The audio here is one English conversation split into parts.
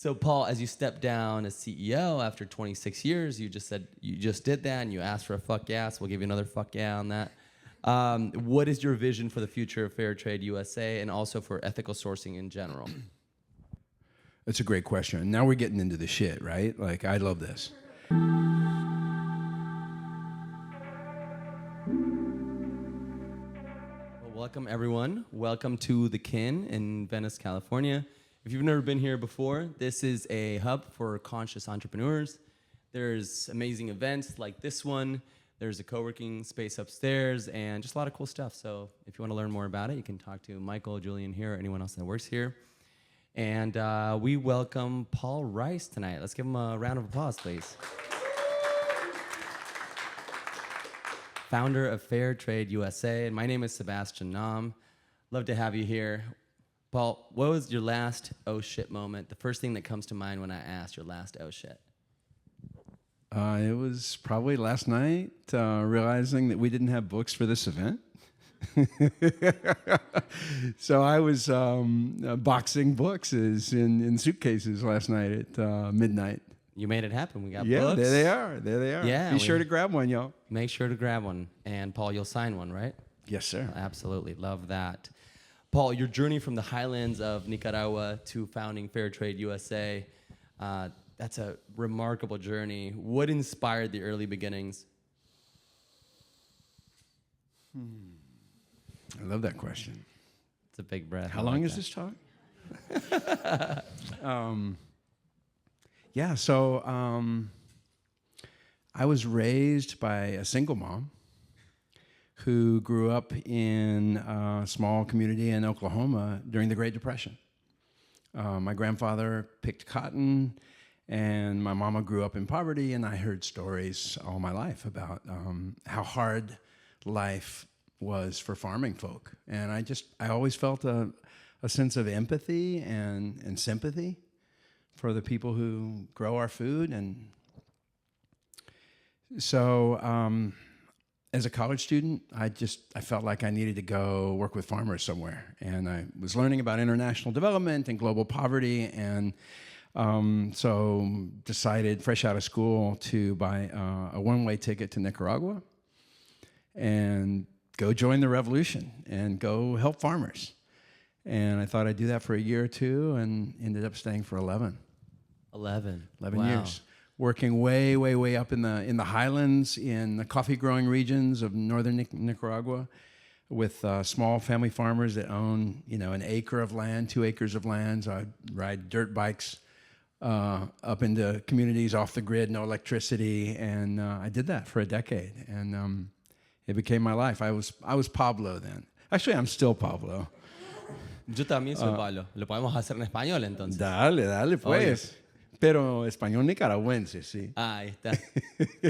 So, Paul, as you step down as CEO after 26 years, you just said you just did that and you asked for a fuck yeah, so we'll give you another fuck yeah on that. What is your vision for the future of Fair Trade USA and also for ethical sourcing in general? That's a great question. Now we're getting into the shit, right? Like, I love this. Well, welcome, everyone. Welcome to the KINN in Venice, California. If you've never been here before, this is a hub for conscious entrepreneurs. There's amazing events like this one. There's a co-working space upstairs and just a lot of cool stuff. So if you want to learn more about it, you can talk to Michael, Julian here, or anyone else that works here. And we welcome Paul Rice tonight. Let's give him a round of applause, please. Founder of Fair Trade USA. And my name is Sebastian Nam. Love to have you here. Paul, what was your last oh shit moment? The first thing that comes to mind when I asked your last oh shit. It was probably last night, realizing that we didn't have books for this event. So I was boxing books in suitcases last night at midnight. You made it happen. We got Yeah, books. there they are. There they are. Yeah, Be sure to grab one, y'all. Make sure to grab one. And Paul, you'll sign one, right? Yes, sir. Absolutely. Love that. Paul, your journey from the highlands of Nicaragua to founding Fair Trade USA, that's a remarkable journey. What inspired the early beginnings? I love that question. It's a big breath. How long is this talk? Yeah, so I was raised by a single mom who grew up in a small community in Oklahoma during the Great Depression. My grandfather picked cotton, and my mama grew up in poverty, and I heard stories all my life about how hard life was for farming folk. And I always felt a sense of empathy and sympathy for the people who grow our food. And so as a college student, I felt like I needed to go work with farmers somewhere. And I was learning about international development and global poverty, and so decided fresh out of school to buy a one-way ticket to Nicaragua and go join the revolution and go help farmers. And I thought I'd do that for a year or two and ended up staying for 11. 11 wow. Years. Working way, way, way up in the highlands, in the coffee-growing regions of northern Nicaragua, with small family farmers that own, an acre of land, 2 acres of land. So I'd ride dirt bikes up into communities off the grid, no electricity, and I did that for a decade, and it became my life. I was Pablo then. Actually, I'm still Pablo. Yo también soy Pablo. Lo podemos hacer en español entonces. Dale, pues. Pero español nicaragüense, sí. Ahí está.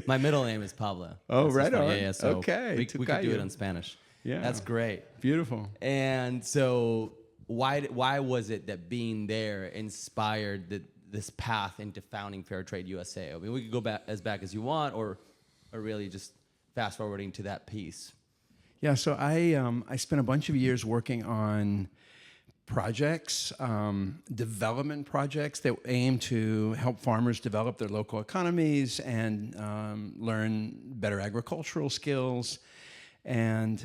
My middle name is Pablo. Oh, That's right on. Yeah, so okay. We could do it in Spanish. Yeah. That's great. Beautiful. And so why was it that being there inspired this path into founding Fair Trade USA? I mean, we could go back as you want, or really just fast forwarding to that piece. Yeah, so I spent a bunch of years working on projects, development projects that aim to help farmers develop their local economies and learn better agricultural skills. And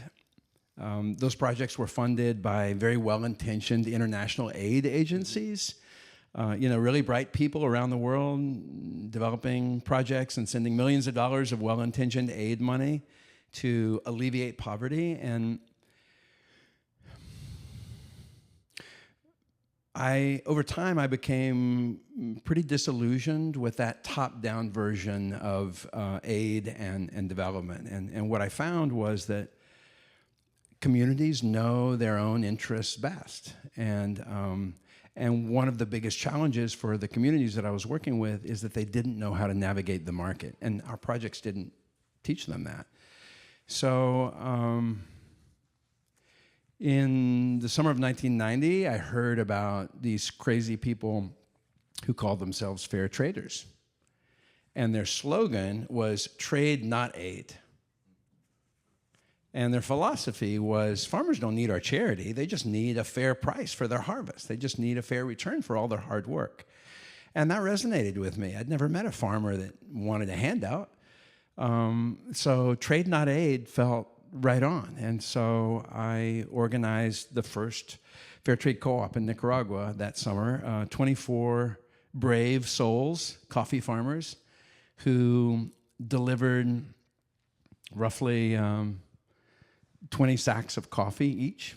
those projects were funded by very well-intentioned international aid agencies. Really bright people around the world developing projects and sending millions of dollars of well-intentioned aid money to alleviate poverty. And over time, I became pretty disillusioned with that top-down version of aid and development. And what I found was that communities know their own interests best. And one of the biggest challenges for the communities that I was working with is that they didn't know how to navigate the market. And our projects didn't teach them that. So in the summer of 1990, I heard about these crazy people who called themselves fair traders. And their slogan was trade, not aid. And their philosophy was farmers don't need our charity. They just need a fair price for their harvest. They just need a fair return for all their hard work. And that resonated with me. I'd never met a farmer that wanted a handout. So trade, not aid felt right on. And so I organized the first fair trade co-op in Nicaragua that summer, 24 brave souls, coffee farmers, who delivered roughly 20 sacks of coffee each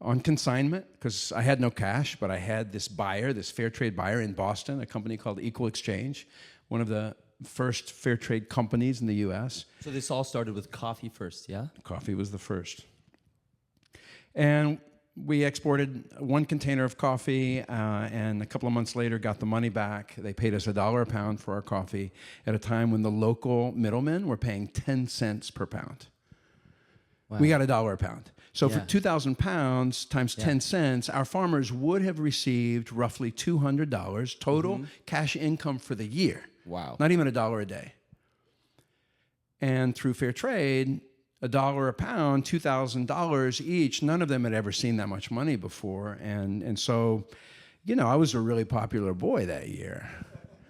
on consignment, because I had no cash, but I had this buyer, this fair trade buyer in Boston, a company called Equal Exchange, one of the first fair trade companies in the U.S. So this all started with coffee first, yeah? Coffee was the first. And we exported 1 container of coffee, and a couple of months later got the money back. They paid us $1 a pound for our coffee at a time when the local middlemen were paying 10 cents per pound. Wow. We got $1 a pound. So for 2,000 pounds times 10 cents, our farmers would have received roughly $200 total cash income for the year. Wow. Not even $1 a day. And through fair trade, $1 a pound, $2,000 each. None of them had ever seen that much money before. And so, you know, I was a really popular boy that year.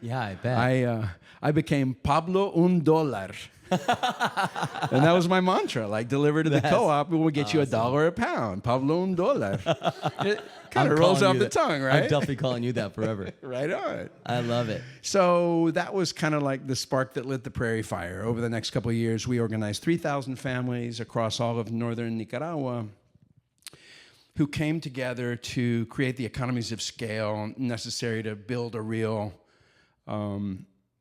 Yeah, I bet. I became Pablo $1. And that was my mantra, like deliver to the co-op and we'll get you $1 a pound. Pablo $1. It kind of rolls off the tongue, right? I'm definitely calling you that forever. Right on. I love it. So that was kind of like the spark that lit the prairie fire. Over the next couple of years, we organized 3,000 families across all of northern Nicaragua who came together to create the economies of scale necessary to build a real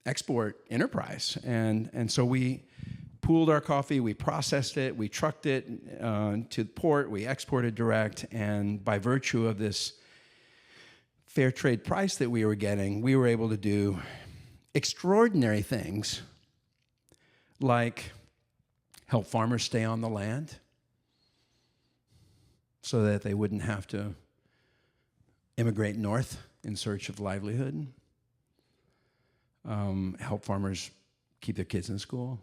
export enterprise. And so we pooled our coffee, we processed it, we trucked it to port, we exported direct, and by virtue of this fair trade price that we were getting, we were able to do extraordinary things like help farmers stay on the land so that they wouldn't have to immigrate north in search of livelihood. Help farmers keep their kids in school.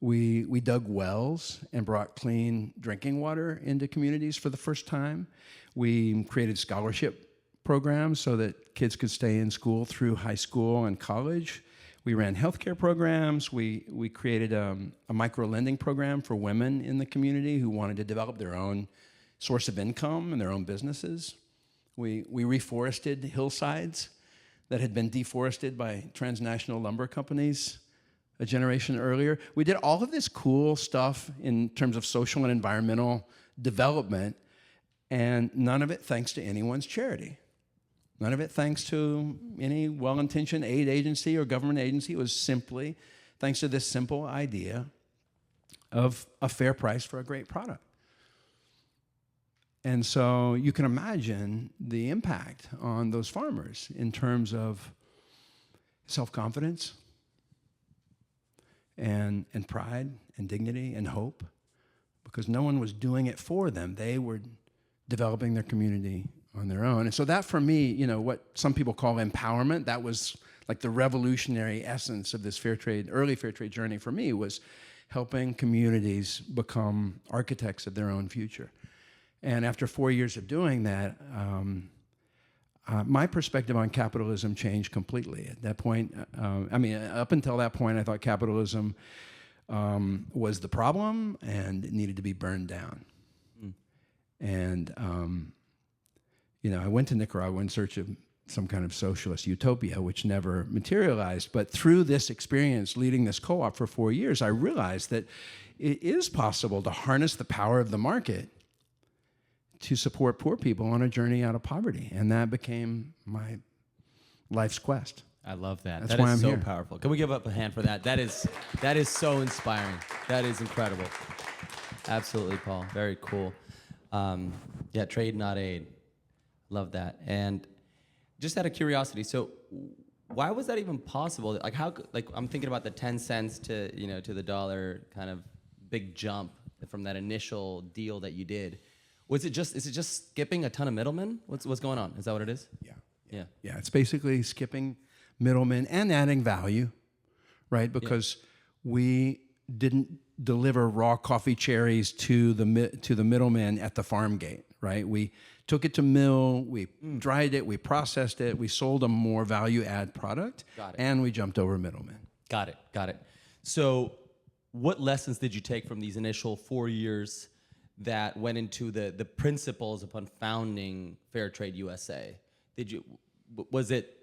We dug wells and brought clean drinking water into communities for the first time. We created scholarship programs so that kids could stay in school through high school and college. We ran healthcare programs. We created a micro-lending program for women in the community who wanted to develop their own source of income and their own businesses. We reforested hillsides that had been deforested by transnational lumber companies a generation earlier. We did all of this cool stuff in terms of social and environmental development, and none of it thanks to anyone's charity. None of it thanks to any well-intentioned aid agency or government agency. It was simply thanks to this simple idea of a fair price for a great product. And so you can imagine the impact on those farmers in terms of self-confidence and pride and dignity and hope, because no one was doing it for them. They were developing their community on their own. And so that, for me, you know, what some people call empowerment, that was like the revolutionary essence of this early fair trade journey for me, was helping communities become architects of their own future. And after 4 years of doing that, my perspective on capitalism changed completely. At that point, up until that point, I thought capitalism was the problem and it needed to be burned down. And, I went to Nicaragua in search of some kind of socialist utopia, which never materialized. But through this experience, leading this co-op for 4 years, I realized that it is possible to harness the power of the market to support poor people on a journey out of poverty. And that became my life's quest. I love that. That's why I'm so here. Powerful. Can we give up a hand for that? That is so inspiring. That is incredible. Absolutely, Paul. Very cool. Trade, not aid. Love that. And just out of curiosity, so why was that even possible? Like I'm thinking about the 10 cents to the dollar kind of big jump from that initial deal that you did. Is it just skipping a ton of middlemen? What's going on? Is that what it is? Yeah. It's basically skipping middlemen and adding value, right? Because we didn't deliver raw coffee cherries to the middleman at the farm gate, right? We took it to mill, we dried it, we processed it, we sold a more value-add product, and we jumped over middlemen. Got it. So what lessons did you take from these initial 4 years that went into the principles upon founding Fair Trade USA? Was it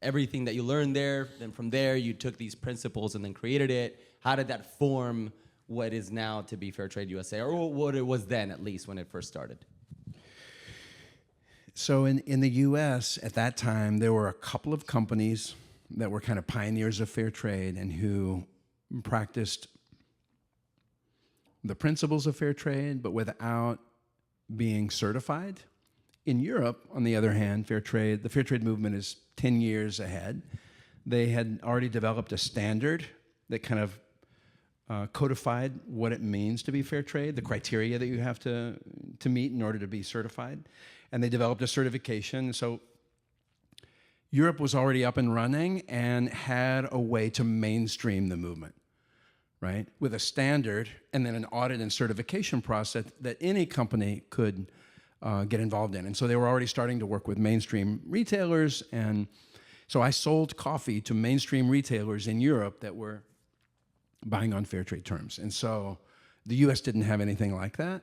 everything that you learned there, then from there you took these principles and then created it? How did that form what is now to be Fair Trade USA, or what it was then, at least when it first started? So in the U.S. at that time, there were a couple of companies that were kind of pioneers of fair trade and who practiced the principles of fair trade, but without being certified. In Europe, on the other hand, the fair trade movement is 10 years ahead. They had already developed a standard that kind of codified what it means to be fair trade, the criteria that you have to meet in order to be certified. And they developed a certification. So Europe was already up and running and had a way to mainstream the movement, right? With a standard and then an audit and certification process that any company could get involved in. And so they were already starting to work with mainstream retailers. And so I sold coffee to mainstream retailers in Europe that were buying on fair trade terms. And so the US didn't have anything like that.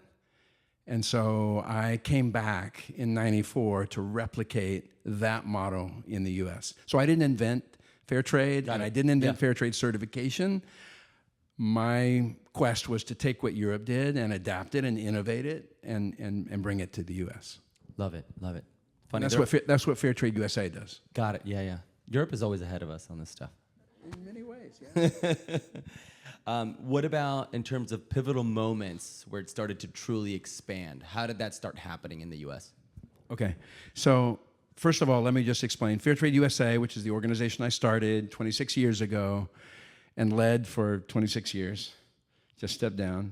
And so I came back in '94 to replicate that model in the US. So I didn't invent fair trade, and I didn't invent fair trade certification. My quest was to take what Europe did and adapt it and innovate it and bring it to the US. Love it. Funny. That's what Fair Trade USA does. Got it. Yeah. Europe is always ahead of us on this stuff. In many ways, yeah. What about in terms of pivotal moments where it started to truly expand? How did that start happening in the U.S.? Okay, so first of all, let me just explain. Fair Trade USA, which is the organization I started 26 years ago and led for 26 years, just stepped down.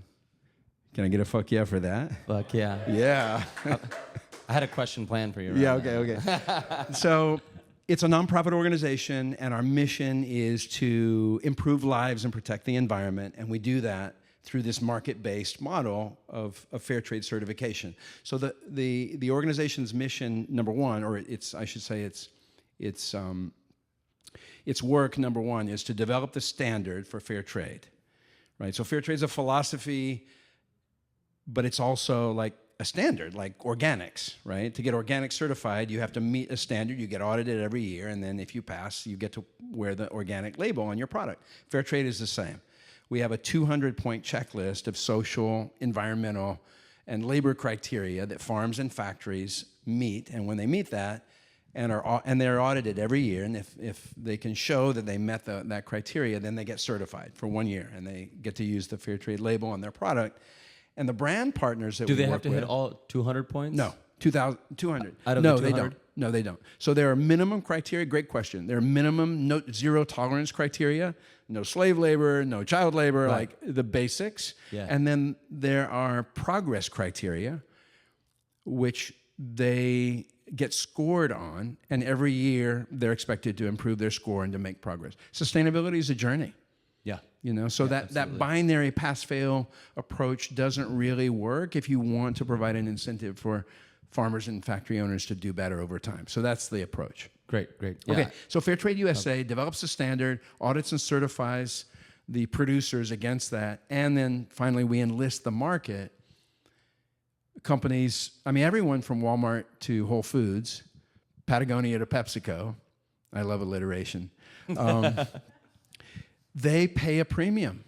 Can I get a fuck yeah for that? Fuck yeah. Yeah. I had a question planned for you. Yeah, okay. So it's a nonprofit organization, and our mission is to improve lives and protect the environment, and we do that through this market-based model of fair trade certification. So the organization's mission, number one, or its work, number one, is to develop the standard for fair trade, right? So fair trade is a philosophy, but it's also like a standard, like organics, right? To get organic certified, you have to meet a standard. You get audited every year, and then if you pass, you get to wear the organic label on your product. Fair trade is the same. We have a 200-point checklist of social, environmental, and labor criteria that farms and factories meet, and when they meet that, and they're audited every year, and if they can show that they met that criteria, then they get certified for 1 year, and they get to use the fair trade label on their product. And the brand partners that we work with... Do they have to hit all 200 points? No, 200. Out of no, the 200? they don't. No, they don't. So there are minimum criteria. Great question. There are minimum zero tolerance criteria. No slave labor, no child labor, Right. like the basics. Yeah. And then there are progress criteria, which they get scored on, and every year they're expected to improve their score and to make progress. Sustainability is a journey. Yeah. You know, so that binary pass-fail approach doesn't really work if you want to provide an incentive for farmers and factory owners to do better over time. So that's the approach. Great. Yeah. Okay, so Fair Trade USA develops a standard, audits and certifies the producers against that, and then finally we enlist the market. Companies, I mean, everyone from Walmart to Whole Foods, Patagonia to PepsiCo, I love alliteration, they pay a premium.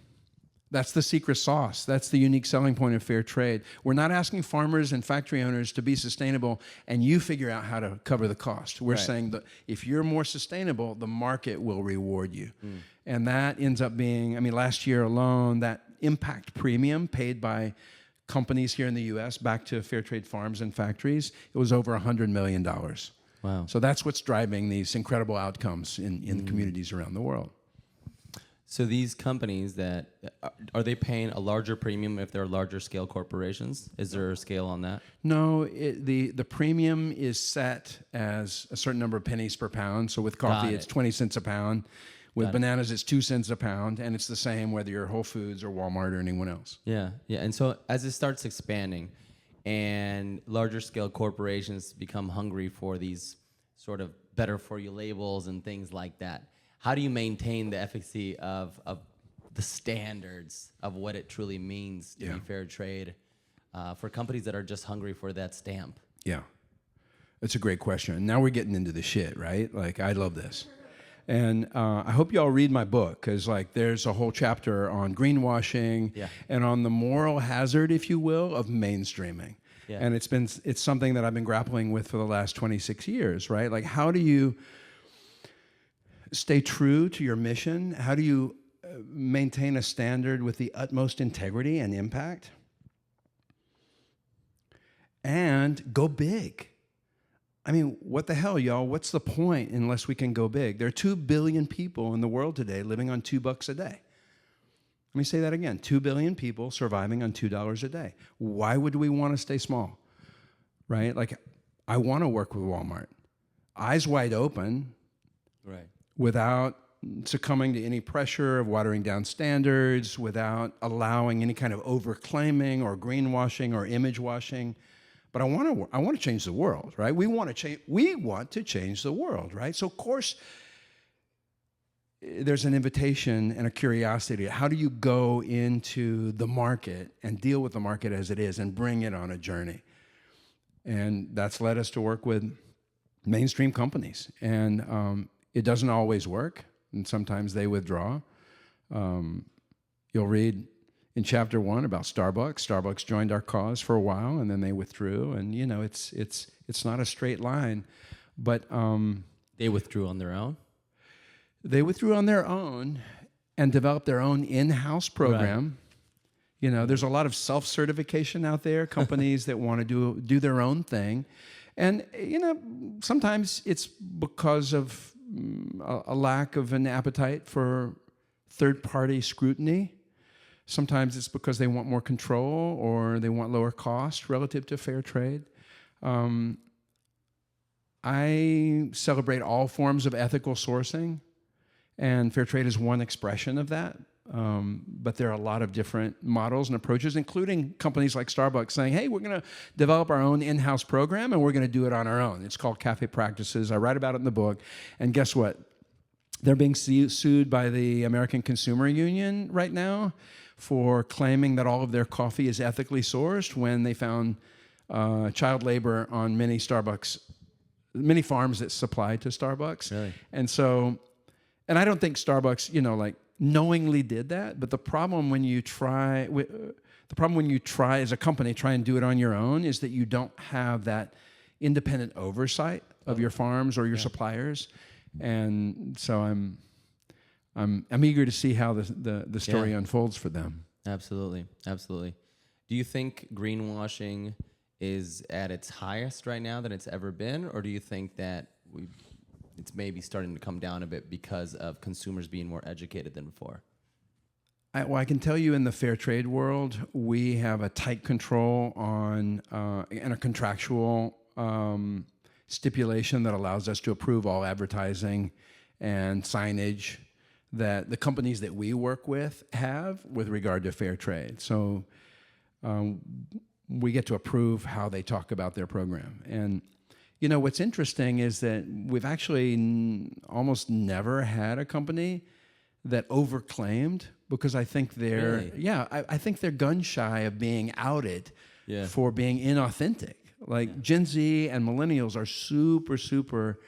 That's the secret sauce. That's the unique selling point of fair trade. We're not asking farmers and factory owners to be sustainable and you figure out how to cover the cost. We're saying that if you're more sustainable, the market will reward you. And that ends up being, I mean, last year alone, that impact premium paid by companies here in the US back to fair trade farms and factories, it was over $100 million. Wow. So that's what's driving these incredible outcomes in communities around the world. So these companies are they paying a larger premium if they're larger scale corporations? Is there a scale on that? No, the premium is set as a certain number of pennies per pound. So with coffee, it's 20 cents a pound. With bananas, it's 2 cents a pound. And it's the same whether you're Whole Foods or Walmart or anyone else. Yeah. And so as it starts expanding, and larger scale corporations become hungry for these sort of better for you labels and things like that. How do you maintain the efficacy of the standards of what it truly means to be fair trade for companies that are just hungry for that stamp? Yeah. That's a great question. Now we're getting into the shit, right? Like, I love this. And I hope you all read my book, because like there's a whole chapter on greenwashing and on the moral hazard, if you will, of mainstreaming. Yeah. And it's something that I've been grappling with for the last 26 years, right? Like, how do you stay true to your mission? How do you maintain a standard with the utmost integrity and impact? And go big. I mean, what the hell, y'all? What's the point unless we can go big? There are 2 billion people in the world today living on $2 a day. Let me say that again. 2 billion people surviving on $2 a day. Why would we want to stay small? Right? Like, I want to work with Walmart. Eyes wide open. Right. Without succumbing to any pressure of watering down standards, without allowing any kind of overclaiming or greenwashing or image washing. But I want to change the world, right? We want to change the world, right? So of course, there's an invitation and a curiosity. How do you go into the market and deal with the market as it is and bring it on a journey? And that's led us to work with mainstream companies. And it doesn't always work, and sometimes they withdraw. You'll read in chapter 1 about Starbucks. Starbucks joined our cause for a while, and then they withdrew. And you know, it's not a straight line, but they withdrew on their own. They withdrew on their own and developed their own in-house program. Right. You know, there's a lot of self-certification out there. Companies that want to do their own thing, and you know, sometimes it's because of a lack of an appetite for third-party scrutiny. Sometimes it's because they want more control or they want lower cost relative to fair trade. I celebrate all forms of ethical sourcing, and fair trade is one expression of that. But there are a lot of different models and approaches, including companies like Starbucks saying, hey, we're going to develop our own in-house program and we're going to do it on our own. It's called Cafe Practices. I write about it in the book. And guess what? They're being sued by the American Consumer Union right now for claiming that all of their coffee is ethically sourced when they found child labor on many farms that supply to Starbucks. Really? And so, and I don't think Starbucks, you know, like knowingly did that. But the problem when you try as a company, try and do it on your own, is that you don't have that independent oversight of your farms or your suppliers. And so I'm eager to see how the story unfolds for them. Absolutely. Do you think greenwashing is at its highest right now than it's ever been, or do you think that it's maybe starting to come down a bit because of consumers being more educated than before? I can tell you in the fair trade world, we have a tight control on and a contractual stipulation that allows us to approve all advertising and signage that the companies that we work with have with regard to fair trade. So we get to approve how they talk about their program. And you know, what's interesting is that we've actually almost never had a company that overclaimed, because I think they're, I think they're gun shy of being outed for being inauthentic. Like Gen Z and millennials are super, super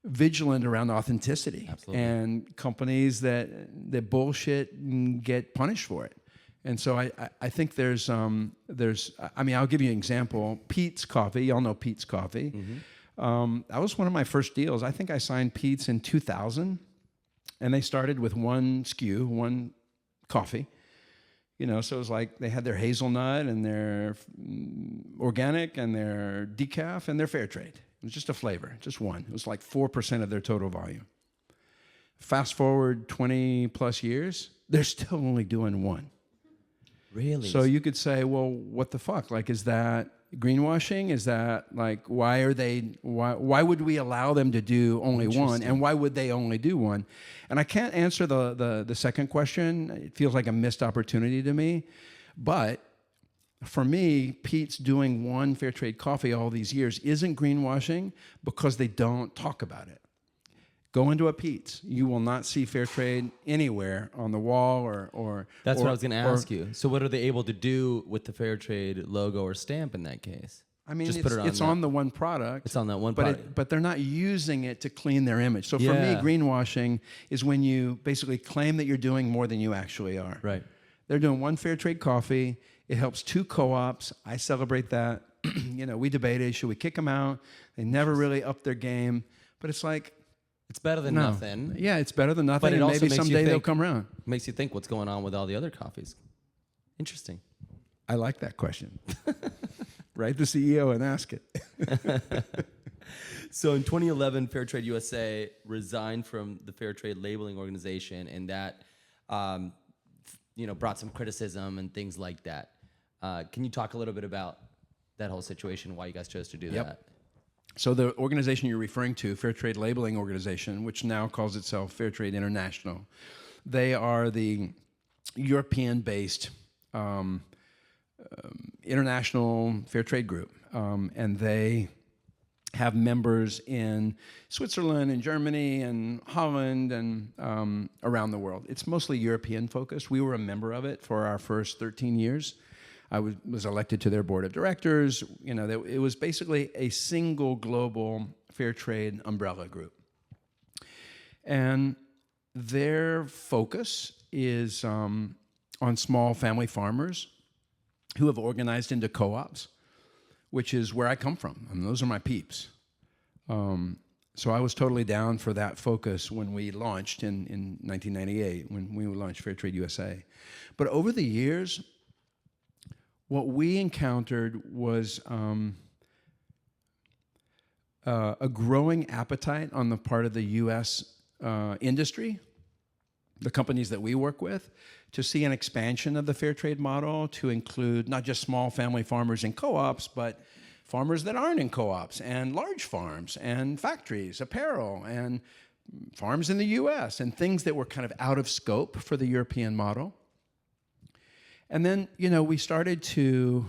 vigilant around authenticity. Absolutely. And companies that bullshit get punished for it. And so I think there's I mean, I'll give you an example. Peet's Coffee, y'all know Peet's Coffee. Mm-hmm. That was one of my first deals. I think I signed Peet's in 2000, and they started with one SKU, one coffee. You know, so it was like they had their hazelnut and their organic and their decaf and their fair trade. It was just a flavor, just one. It was like 4% of their total volume. Fast forward 20 plus years, they're still only doing one. Really? So you could say, well, what the fuck? Like, is that greenwashing? Is that like, why would we allow them to do only one? And why would they only do one? And I can't answer the second question. It feels like a missed opportunity to me. But for me, Pete's doing one fair trade coffee all these years isn't greenwashing because they don't talk about it. Go into a Pete's. You will not see fair trade anywhere on the wall or That's or, what I was going to ask you. So what are they able to do with the fair trade logo or stamp in that case? I mean, Just it's on the one product. It's on that one product. But they're not using it to clean their image. So for me, greenwashing is when you basically claim that you're doing more than you actually are. Right. They're doing one fair trade coffee. It helps 2 co-ops. I celebrate that. We debated, should we kick them out? They never really upped their game. But it's like, it's better than nothing. Yeah, it's better than nothing. But it and also maybe makes you someday they'll think- come around. Makes you think what's going on with all the other coffees. Interesting. I like that question. Write the CEO and ask it. So in 2011, Fair Trade USA resigned from the Fair Trade Labeling Organization, and that brought some criticism and things like that. Can you talk a little bit about that whole situation, why you guys chose to do that? So the organization you're referring to, Fair Trade Labeling Organization, which now calls itself Fair Trade International, they are the European-based international fair trade group, and they have members in Switzerland and Germany and Holland and around the world. It's mostly European focused. We were a member of it for our first 13 years. I was elected to their board of directors. It was basically a single global fair trade umbrella group. And their focus is on small family farmers who have organized into co-ops, which is where I come from. I mean, those are my peeps. So I was totally down for that focus when we launched in 1998, when we launched Fair Trade USA. But over the years, what we encountered was a growing appetite on the part of the U.S. Industry, the companies that we work with, to see an expansion of the fair trade model to include not just small family farmers and co-ops, but farmers that aren't in co-ops, and large farms, and factories, apparel, and farms in the U.S., and things that were kind of out of scope for the European model. And then, we started to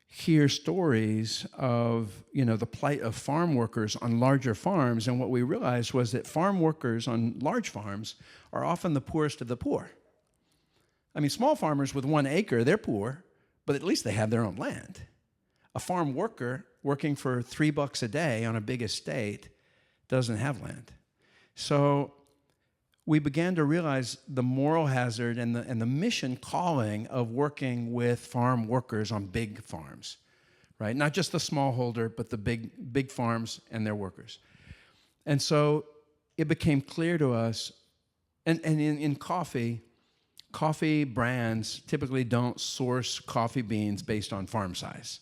hear stories of, the plight of farm workers on larger farms, and what we realized was that farm workers on large farms are often the poorest of the poor. I mean, small farmers with 1 acre, they're poor, but at least they have their own land. A farm worker working for $3 a day on a big estate doesn't have land. So we began to realize the moral hazard and the mission calling of working with farm workers on big farms, right? Not just the smallholder, but the big farms and their workers. And so it became clear to us, and in coffee brands typically don't source coffee beans based on farm size.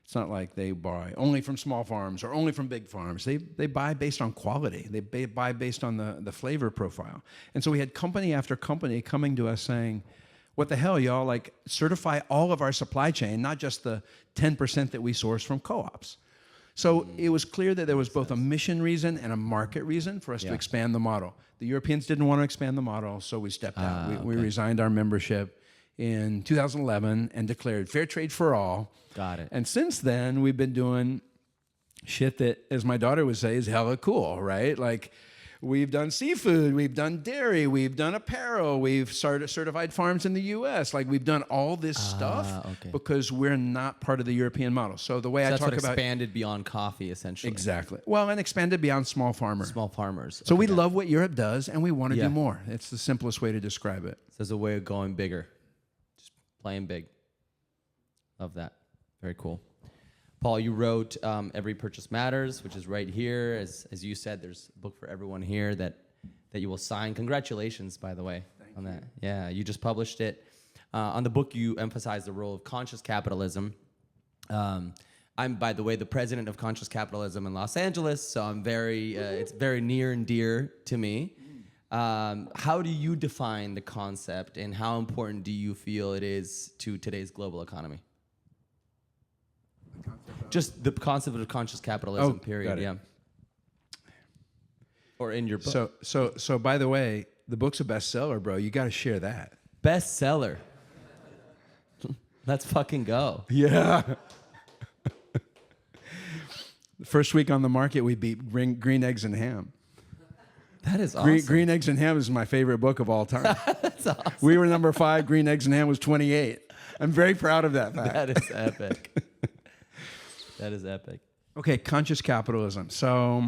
It's not like they buy only from small farms or only from big farms. They buy based on quality. They buy based on the flavor profile. And so we had company after company coming to us saying, what the hell, y'all? Like, certify all of our supply chain, not just the 10% that we source from co-ops. So it was clear that there was both a mission reason and a market reason for us to expand the model. The Europeans didn't want to expand the model, so we stepped out. We resigned our membership in 2011 and declared fair trade for all. Got it. And since then, we've been doing shit that, as my daughter would say, is hella cool, right? Like, we've done seafood, we've done dairy, we've done apparel, we've started certified farms in the U.S. Like, we've done all this stuff because we're not part of the European model. So the way I that's talk what about expanded beyond coffee, essentially. Exactly. Well, and expanded beyond small farmers. Small farmers. So we love what Europe does, and we want to do more. It's the simplest way to describe it. So there's a way of going bigger. Just playing big. Love that. Very cool. Paul, you wrote Every Purchase Matters, which is right here. As you said, there's a book for everyone here that you will sign. Congratulations, by the way, on that. Yeah, you just published it. On the book, you emphasize the role of conscious capitalism. I'm, by the way, the president of Conscious Capitalism in Los Angeles, so I'm it's very near and dear to me. How do you define the concept, and how important do you feel it is to today's global economy? Just the concept of conscious capitalism, period. Yeah. Or in your book. So by the way, the book's a bestseller, bro. You got to share that. Bestseller. Let's fucking go. Yeah. The first week on the market, we beat Green Eggs and Ham. That is awesome. Green Eggs and Ham is my favorite book of all time. That's awesome. We were number 5. Green Eggs and Ham was 28. I'm very proud of that fact. That is epic. That is epic. Okay, conscious capitalism. So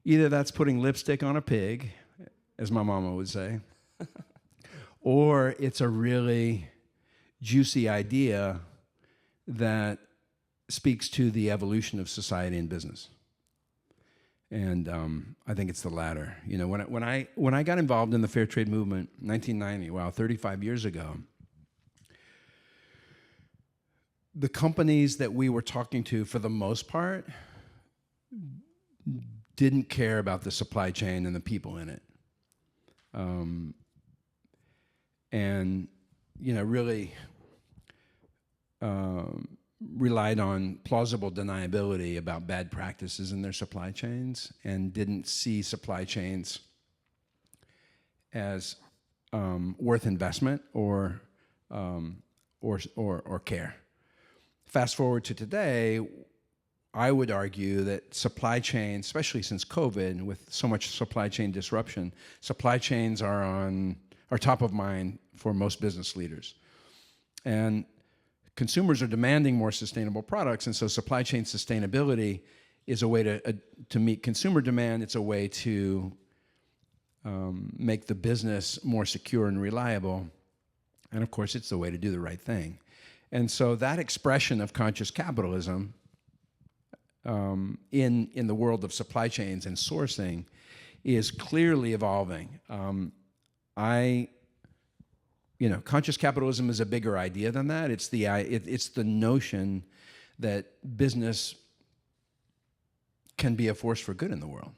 either that's putting lipstick on a pig, as my mama would say, or it's a really juicy idea that speaks to the evolution of society and business. And I think it's the latter. You know, when I got involved in the fair trade movement in 1990, wow, 35 years ago, the companies that we were talking to, for the most part, didn't care about the supply chain and the people in it. And, you know, really relied on plausible deniability about bad practices in their supply chains, and didn't see supply chains as worth investment or care. Fast forward to today, I would argue that supply chains, especially since COVID, with so much supply chain disruption, supply chains are top of mind for most business leaders. And consumers are demanding more sustainable products, and so supply chain sustainability is a way to meet consumer demand. It's a way to make the business more secure and reliable. And of course, it's the way to do the right thing. And so that expression of conscious capitalism in the world of supply chains and sourcing is clearly evolving. Conscious capitalism is a bigger idea than that. It's the notion that business can be a force for good in the world.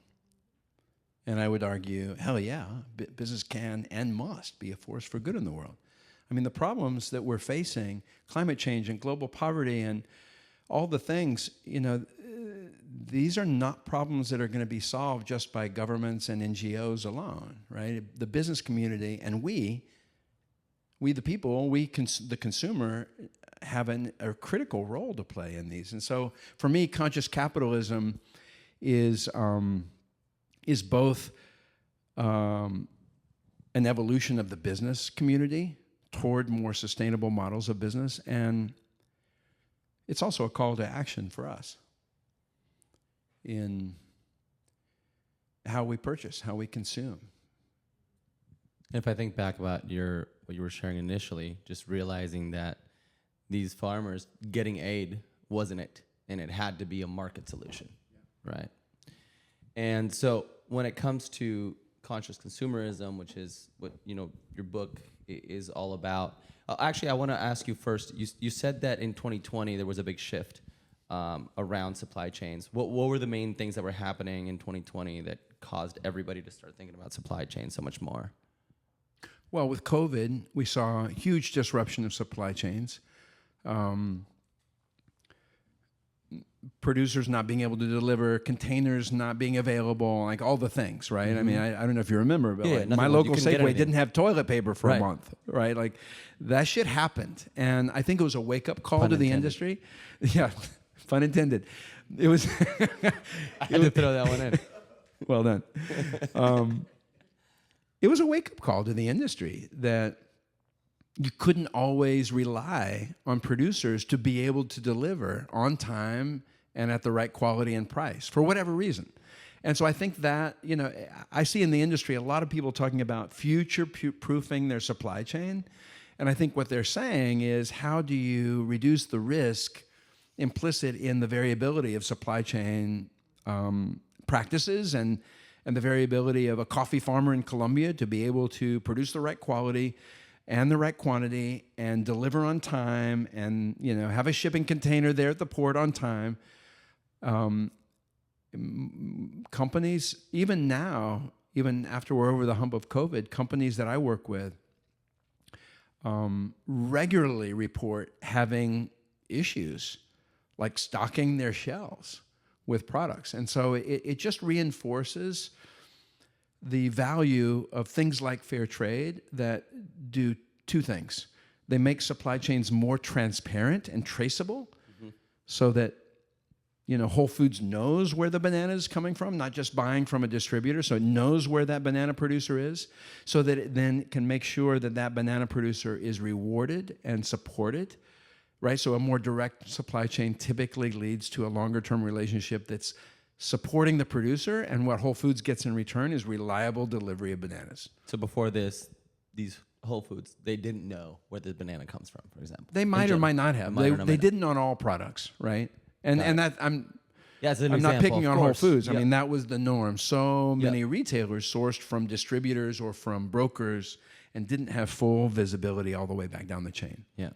And I would argue, hell yeah, business can and must be a force for good in the world. I mean, the problems that we're facing, climate change and global poverty and all the things, you know, these are not problems that are going to be solved just by governments and NGOs alone, right? The business community and we the people, the consumer, have a critical role to play in these. And so for me, conscious capitalism is both an evolution of the business community toward more sustainable models of business, and it's also a call to action for us in how we purchase, how we consume. If I think back about what you were sharing initially, just realizing that these farmers getting aid wasn't it, and it had to be a market solution, right? And so when it comes to conscious consumerism, which is what your book is all about. Actually, I want to ask you first. You said that in 2020 there was a big shift around supply chains. What were the main things that were happening in 2020 that caused everybody to start thinking about supply chains so much more? Well, with COVID, we saw a huge disruption of supply chains. Producers not being able to deliver, containers not being available, like all the things, right? Mm-hmm. I mean, I don't know if you remember, but my local Safeway didn't have toilet paper for a month, right? Like that shit happened. And I think it was a wake-up call to the industry. Yeah, pun intended. It was... I had to throw that one in. Well done. It was a wake-up call to the industry that you couldn't always rely on producers to be able to deliver on time and at the right quality and price for whatever reason. And so I think that, I see in the industry a lot of people talking about future-proofing their supply chain. And I think what they're saying is, how do you reduce the risk implicit in the variability of supply chain practices and the variability of a coffee farmer in Colombia to be able to produce the right quality and the right quantity and deliver on time and, have a shipping container there at the port on time. Companies, even now, even after we're over the hump of COVID, companies that I work with regularly report having issues like stocking their shelves with products. And so it just reinforces the value of things like fair trade that do two things. They make supply chains more transparent and traceable, so that Whole Foods knows where the banana is coming from, not just buying from a distributor, so it knows where that banana producer is, so that it then can make sure that that banana producer is rewarded and supported, right? So a more direct supply chain typically leads to a longer-term relationship that's supporting the producer, and what Whole Foods gets in return is reliable delivery of bananas. So before this, these Whole Foods, they didn't know where the banana comes from, for example. They might or might not have. They didn't on all products, right? And that I'm not picking on Whole Foods. I mean, that was the norm. So many retailers sourced from distributors or from brokers and didn't have full visibility all the way back down the chain. Yeah.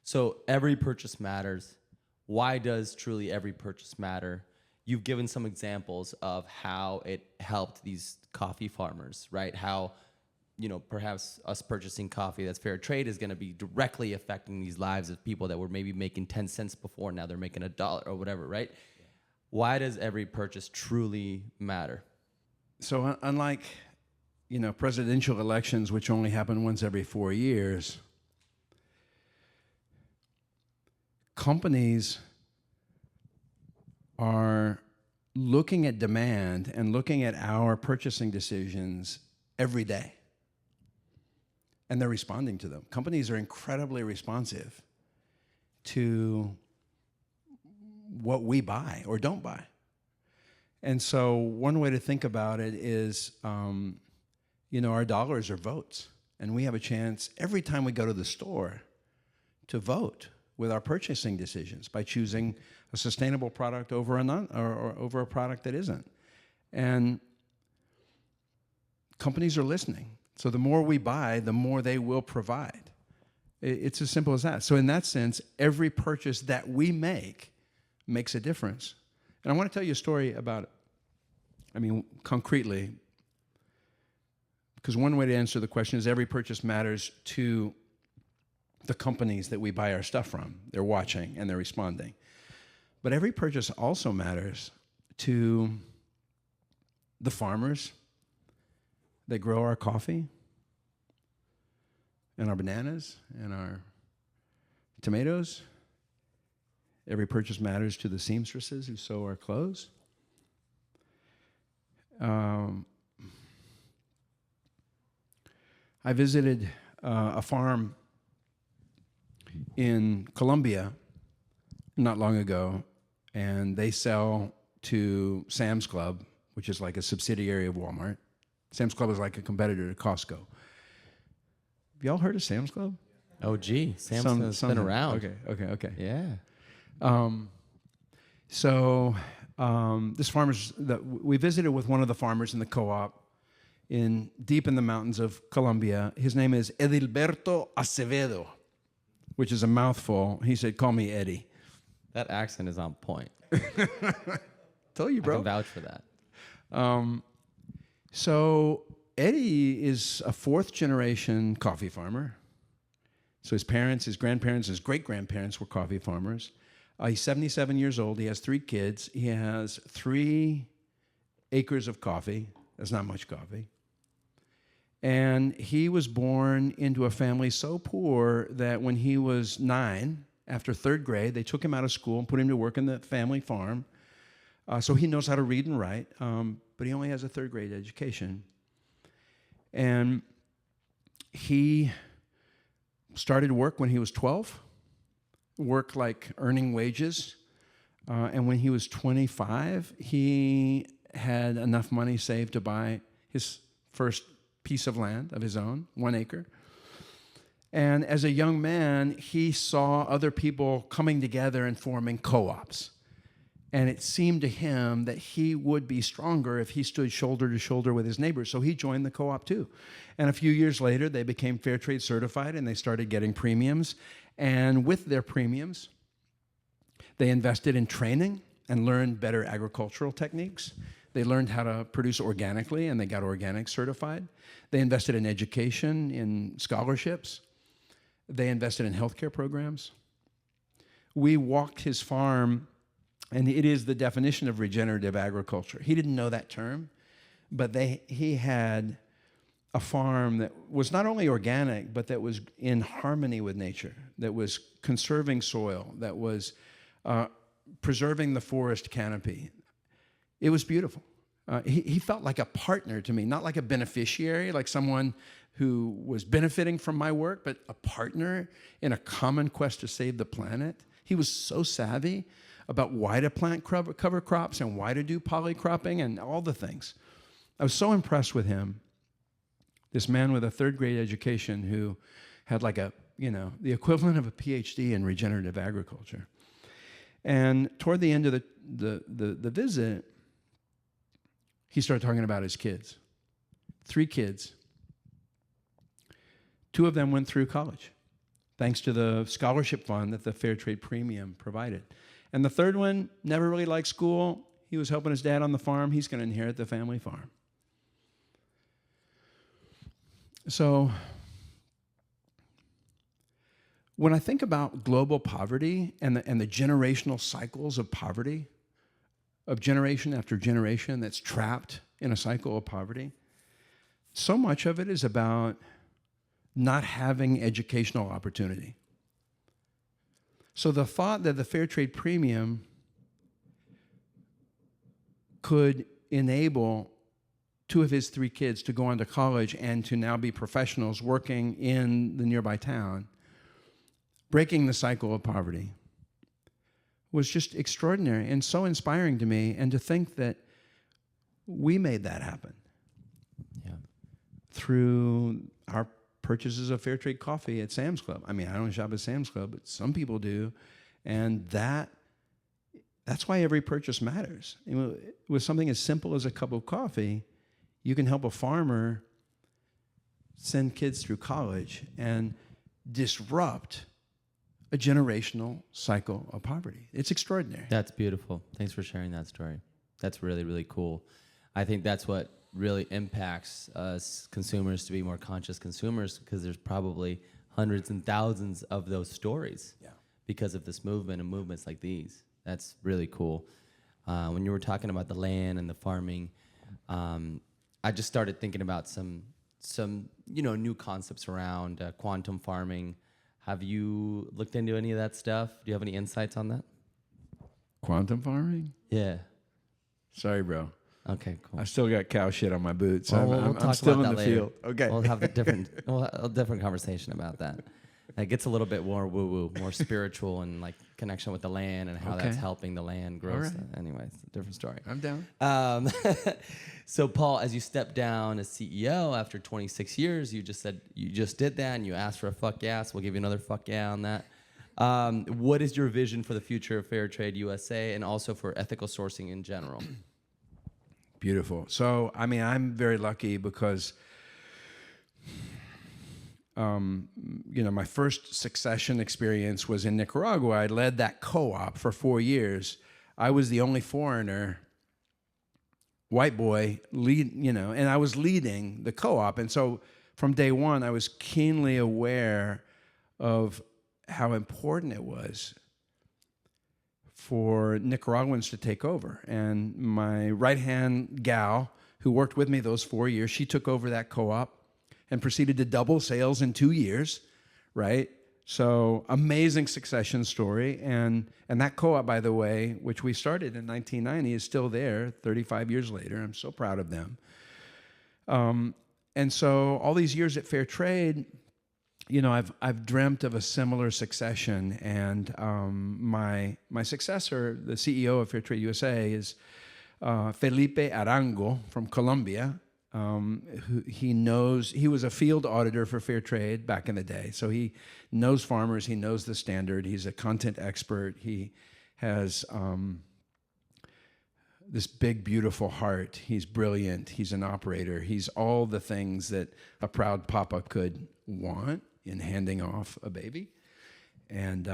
So every purchase matters. Why does truly every purchase matter? You've given some examples of how it helped these coffee farmers, right? How, perhaps us purchasing coffee that's fair trade is going to be directly affecting these lives of people that were maybe making 10 cents before. Now they're making $1 or whatever, right? Yeah. Why does every purchase truly matter? So unlike, presidential elections, which only happen once every 4 years, companies are looking at demand and looking at our purchasing decisions every day. And they're responding to them. Companies are incredibly responsive to what we buy or don't buy. And so one way to think about it is, our dollars are votes. And we have a chance every time we go to the store to vote with our purchasing decisions by choosing a sustainable product over over a product that isn't. And companies are listening. So the more we buy, the more they will provide. It's as simple as that. So in that sense, every purchase that we make makes a difference. And I want to tell you a story about it. I mean, concretely, because one way to answer the question is every purchase matters to the companies that we buy our stuff from. They're watching and they're responding. But every purchase also matters to the farmers that grow our coffee and our bananas and our tomatoes. Every purchase matters to the seamstresses who sew our clothes. I visited a farm in Colombia not long ago, and they sell to Sam's Club, which is like a subsidiary of Walmart. Sam's Club is like a competitor to Costco. Have y'all heard of Sam's Club? Oh, gee. Sam's been around. Okay. Yeah. This farmer's, we visited with one of the farmers in the co-op deep in the mountains of Colombia. His name is Edilberto Acevedo, which is a mouthful. He said, "Call me Eddie." That accent is on point. Told you, bro. I can vouch for that. So Eddie is a fourth-generation coffee farmer. So his parents, his grandparents, his great-grandparents were coffee farmers. He's 77 years old. He has 3 kids. He has 3 acres of coffee. That's not much coffee. And he was born into a family so poor that when he was 9, after 3rd grade, they took him out of school and put him to work in the family farm. So he knows how to read and write, but he only has a 3rd grade education. And he started work when he was 12, worked like earning wages. And when he was 25, he had enough money saved to buy his first piece of land of his own, 1 acre. And as a young man, he saw other people coming together and forming co-ops. And it seemed to him that he would be stronger if he stood shoulder to shoulder with his neighbors. So he joined the co-op too. And a few years later, they became fair trade certified and they started getting premiums. And with their premiums, they invested in training and learned better agricultural techniques. They learned how to produce organically and they got organic certified. They invested in education, in scholarships. They invested in healthcare programs. We walked his farm, and it is the definition of regenerative agriculture. He didn't know that term, but he had a farm that was not only organic, but that was in harmony with nature, that was conserving soil, that was preserving the forest canopy. It was beautiful. He felt like a partner to me, not like a beneficiary, like someone who was benefiting from my work, but a partner in a common quest to save the planet. He was so savvy about why to plant cover crops and why to do polycropping and all the things. I was so impressed with him. This man with a third grade education who had like a, the equivalent of a PhD in regenerative agriculture. And toward the end of the visit, he started talking about his kids. 3 kids. 2 of them went through college, thanks to the scholarship fund that the Fair Trade Premium provided. And the third one never really liked school. He was helping his dad on the farm. He's going to inherit the family farm. So when I think about global poverty and the generational cycles of poverty, of generation after generation that's trapped in a cycle of poverty, so much of it is about not having educational opportunity. So the thought that the Fair Trade Premium could enable 2 of his 3 kids to go on to college and to now be professionals working in the nearby town, breaking the cycle of poverty, was just extraordinary and so inspiring to me, and to think that we made that happen through our purchases of fair trade coffee at Sam's Club. I mean, I don't shop at Sam's Club, but some people do, and that's why every purchase matters. With something as simple as a cup of coffee, you can help a farmer send kids through college and disrupt a generational cycle of poverty. It's extraordinary. That's beautiful. Thanks for sharing that story. That's really, really cool. I think that's what really impacts us consumers to be more conscious consumers, because there's probably hundreds and thousands of those stories because of this movement and movements like these. That's really cool. When you were talking about the land and the farming, I just started thinking about some new concepts around quantum farming. Have you looked into any of that stuff? Do you have any insights on that? Quantum farming? Yeah. Sorry, bro. Okay, cool. I still got cow shit on my boots. We'll I'm still in the later. field. Okay. We'll have a different conversation about that. It gets a little bit more woo-woo, more spiritual, and like connection with the land and how that's helping the land grow. Right. Anyway, it's a different story. I'm down. So, Paul, as you step down as CEO after 26 years, you just said you just did that, and you asked for a fuck yes. We'll give you another fuck yeah on that. What is your vision for the future of Fair Trade USA and also for ethical sourcing in general? Beautiful. So, I mean, I'm very lucky because, my first succession experience was in Nicaragua. I led that co-op for 4 years. I was the only foreigner, white boy, and I was leading the co-op. And so from day one, I was keenly aware of how important it was for Nicaraguans to take over. And my right-hand gal, who worked with me those 4 years, she took over that co-op and proceeded to double sales in 2 years, right? So amazing succession story. And that co-op, by the way, which we started in 1990, is still there 35 years later. I'm so proud of them. And so all these years at Fair Trade, I've dreamt of a similar succession. And my successor, the CEO of Fair Trade USA, is Felipe Arango from Colombia. He was a field auditor for Fair Trade back in the day. So he knows farmers, he knows the standard, he's a content expert, he has this big, beautiful heart, he's brilliant, he's an operator, he's all the things that a proud papa could want in handing off a baby. And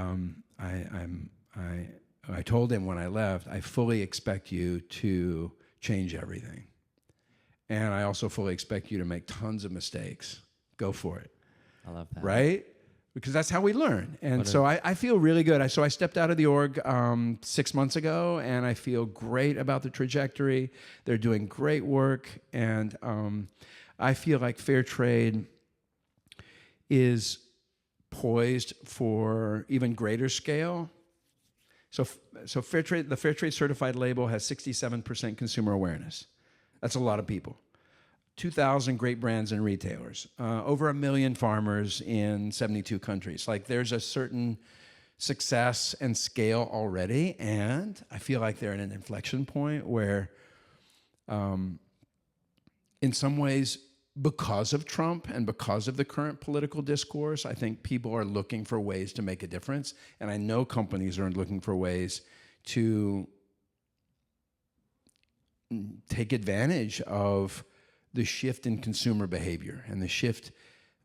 I told him when I left, I fully expect you to change everything. And I also fully expect you to make tons of mistakes. Go for it. I love that. Right? Because that's how we learn. And so I feel really good. So I stepped out of the org 6 months ago, and I feel great about the trajectory. They're doing great work. And I feel like fair trade is poised for even greater scale. So fair trade, the fair trade certified label has 67% consumer awareness. That's a lot of people. 2,000 great brands and retailers, over 1 million farmers in 72 countries. Like, there's a certain success and scale already, and I feel like they're at an inflection point where, in some ways, because of Trump and because of the current political discourse, I think people are looking for ways to make a difference, and I know companies are looking for ways to take advantage of the shift in consumer behavior and the shift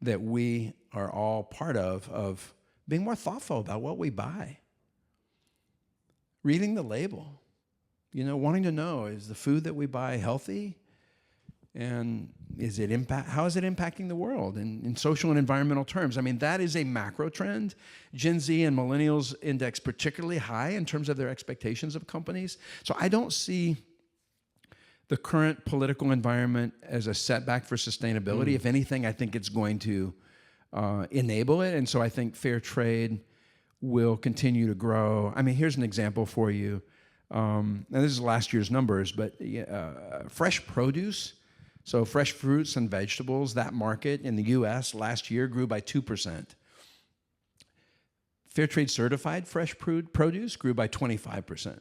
that we are all part of being more thoughtful about what we buy. Reading the label, wanting to know, is the food that we buy healthy? And how is it impacting the world in social and environmental terms? I mean, that is a macro trend. Gen Z and millennials index particularly high in terms of their expectations of companies. So I don't see the current political environment as a setback for sustainability. If anything, I think it's going to enable it. And so I think fair trade will continue to grow. I mean, here's an example for you. And this is last year's numbers, but fresh produce, so fresh fruits and vegetables, that market in the US last year grew by 2%. Fair trade certified fresh produce grew by 25%.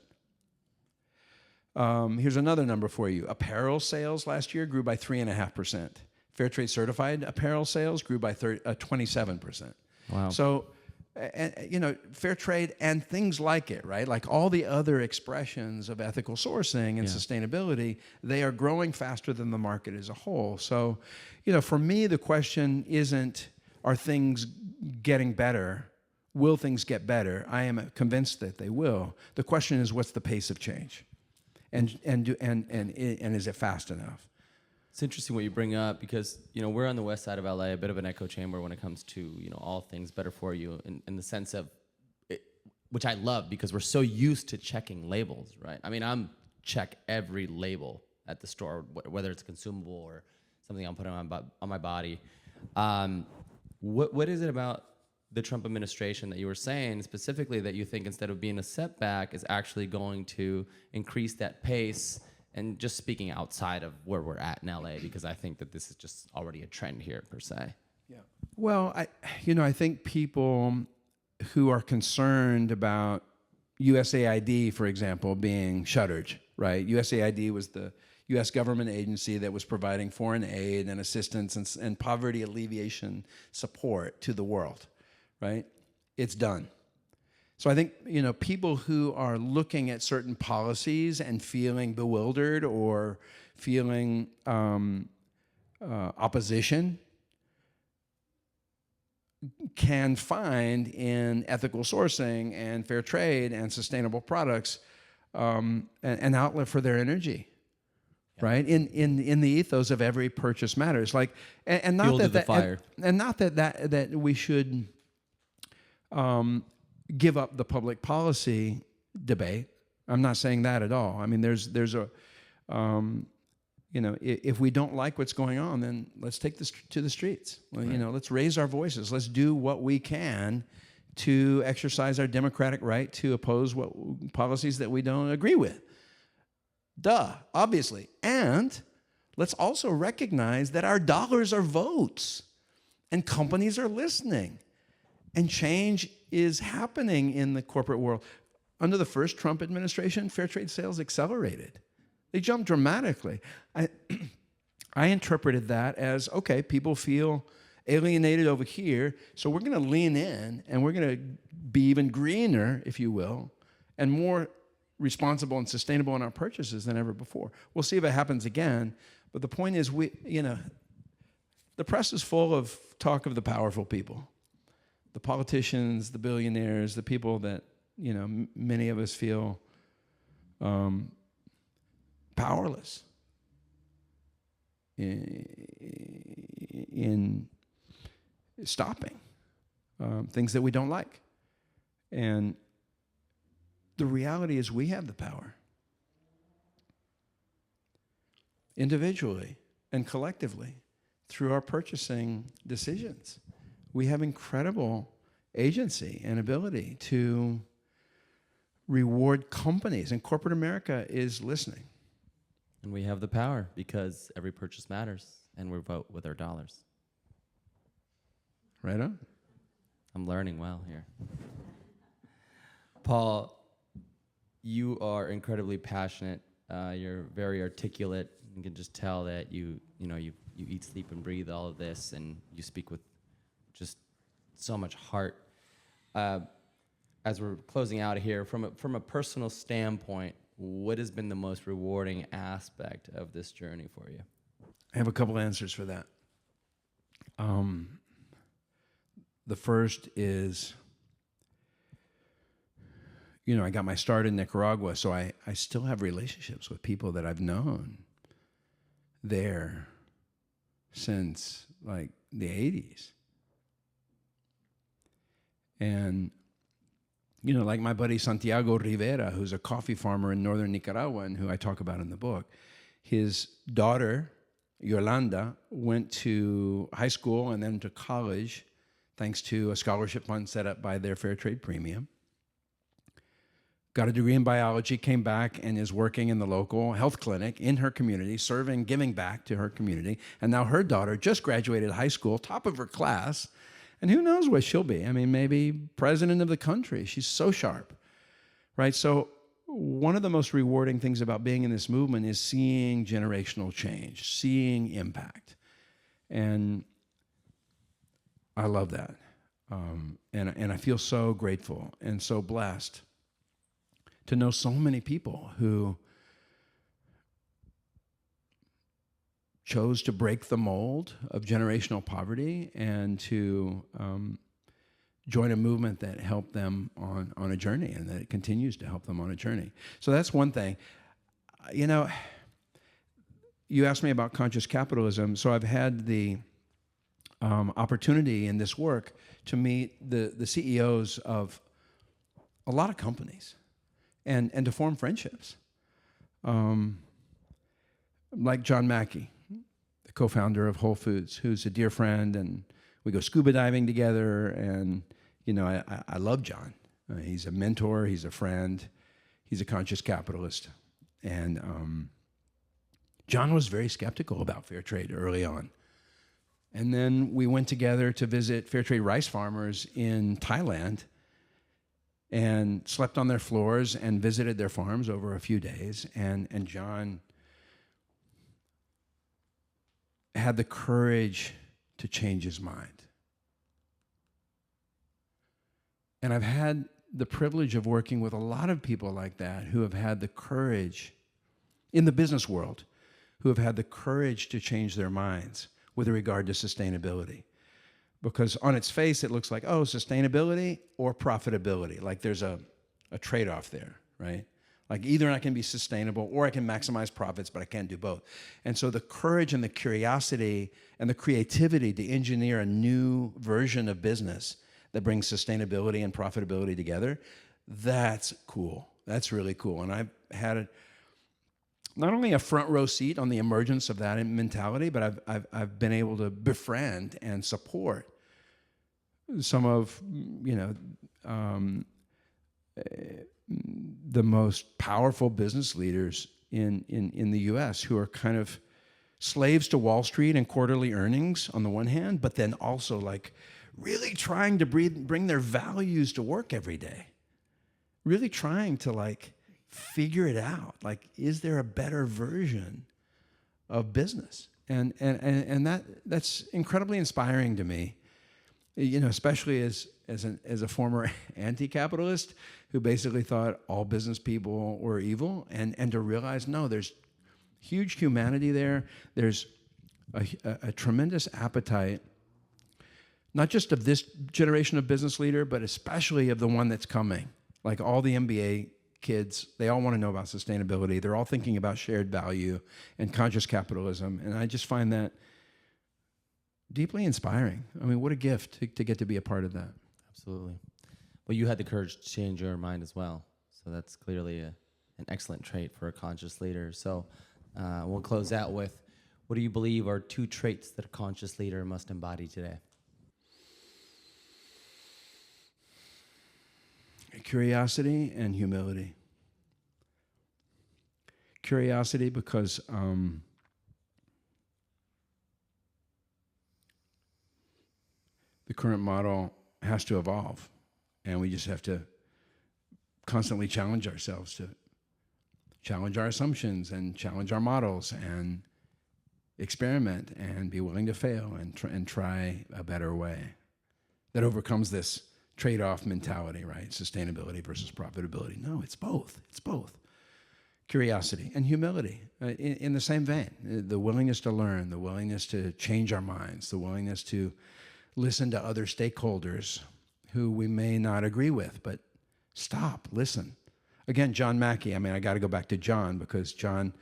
Here's another number for you. Apparel sales last year grew by 3.5%. Fair trade certified apparel sales grew by 27%. Wow. So, fair trade and things like it, right? Like all the other expressions of ethical sourcing and sustainability, they are growing faster than the market as a whole. So, for me, the question isn't, are things getting better? Will things get better? I am convinced that they will. The question is, what's the pace of change? And is it fast enough? It's interesting what you bring up because, we're on the west side of LA, a bit of an echo chamber when it comes to, all things better for you in the sense of, which I love because we're so used to checking labels, right? I mean, I'm check every label at the store, whether it's consumable or something I'm putting on my body. What is it about the Trump administration that you were saying specifically that you think instead of being a setback is actually going to increase that pace? And just speaking outside of where we're at in LA, because I think that this is just already a trend here per se. Yeah. Well, I think people who are concerned about USAID, for example, being shuttered, right? USAID was the U.S. government agency that was providing foreign aid and assistance and poverty alleviation support to the world, right? It's done. So I think, people who are looking at certain policies and feeling bewildered or feeling opposition can find in ethical sourcing and fair trade and sustainable products an outlet for their energy. Yeah. Right, in the ethos of every purchase matters, like, and not that fire, and not that we should give up the public policy debate. I'm not saying that at all. I mean, there's a, if we don't like what's going on, then let's take this to the streets. Right. Let's raise our voices. Let's do what we can to exercise our democratic right to oppose policies that we don't agree with. Obviously. And let's also recognize that our dollars are votes, and companies are listening. And change is happening in the corporate world. Under the first Trump administration, fair trade sales accelerated. They jumped dramatically. I interpreted that as, okay, people feel alienated over here, so we're going to lean in and we're going to be even greener, if you will, and more responsible and sustainable in our purchases than ever before. We'll see if it happens again, but the point is the press is full of talk of the powerful people. The politicians, the billionaires, the people that, many of us feel powerless in stopping things that we don't like. And the reality is we have the power. Individually and collectively. through our purchasing decisions. We have incredible agency and ability to reward companies, and corporate America is listening. And we have the power because every purchase matters, and we vote with our dollars. Right on. I'm learning well here. Paul, you are incredibly passionate. You're very articulate. You can just tell that you eat, sleep, and breathe all of this, and you speak with just so much heart. As we're closing out here, from a personal standpoint, what has been the most rewarding aspect of this journey for you? I have a couple answers for that. The first is, I got my start in Nicaragua, so I still have relationships with people that I've known there since like the 80s. And, like my buddy Santiago Rivera, who's a coffee farmer in northern Nicaragua and who I talk about in the book, his daughter, Yolanda, went to high school and then to college thanks to a scholarship fund set up by their Fair Trade Premium. Got a degree in biology, came back and is working in the local health clinic in her community, serving, giving back to her community. And now her daughter just graduated high school, top of her class, and who knows what she'll be. I mean, maybe president of the country. She's so sharp, right? So one of the most rewarding things about being in this movement is seeing generational change, seeing impact. And I love that. And I feel so grateful and so blessed to know so many people who chose to break the mold of generational poverty and to join a movement that helped them on a journey, and that it continues to help them on a journey. So that's one thing. You asked me about conscious capitalism, so I've had the opportunity in this work to meet the CEOs of a lot of companies and to form friendships. Like John Mackey, the co-founder of Whole Foods, who's a dear friend, and we go scuba diving together, and I love John. He's a mentor, he's a friend, he's a conscious capitalist. And John was very skeptical about fair trade early on. And then we went together to visit fair trade rice farmers in Thailand and slept on their floors and visited their farms over a few days. And John had the courage to change his mind. And I've had the privilege of working with a lot of people like that who have had the courage in the business world, who have had the courage to change their minds with regard to sustainability. Because on its face, it looks like, oh, sustainability or profitability. Like there's a trade-off there, right? Like either I can be sustainable or I can maximize profits, but I can't do both. And so the courage and the curiosity and the creativity to engineer a new version of business that brings sustainability and profitability together, that's cool. That's really cool. And I've had not only a front row seat on the emergence of that mentality, but I've been able to befriend and support some of the most powerful business leaders in the U.S. who are kind of slaves to Wall Street and quarterly earnings on the one hand, but then also like really trying to bring their values to work every day, really trying to like figure it out. Like, is there a better version of business? And that's incredibly inspiring to me, especially as a former anti-capitalist who basically thought all business people were evil, and to realize, no, there's huge humanity there. There's a tremendous appetite, not just of this generation of business leader, but especially of the one that's coming. Like all the MBA kids, they all want to know about sustainability. They're all thinking about shared value and conscious capitalism. And I just find that deeply inspiring. I mean, what a gift to get to be a part of that. Absolutely. Well, you had the courage to change your mind as well. So that's clearly an excellent trait for a conscious leader. So we'll close out with, what do you believe are 2 traits that a conscious leader must embody today? Curiosity and humility. Curiosity because the current model has to evolve, and we just have to constantly challenge ourselves to challenge our assumptions and challenge our models and experiment and be willing to fail and try a better way that overcomes this trade-off mentality, right? Sustainability versus profitability. No, it's both. It's both. Curiosity and humility in the same vein. The willingness to learn, the willingness to change our minds, the willingness to listen to other stakeholders who we may not agree with, but stop, listen. Again, John Mackey, I got to go back to John because John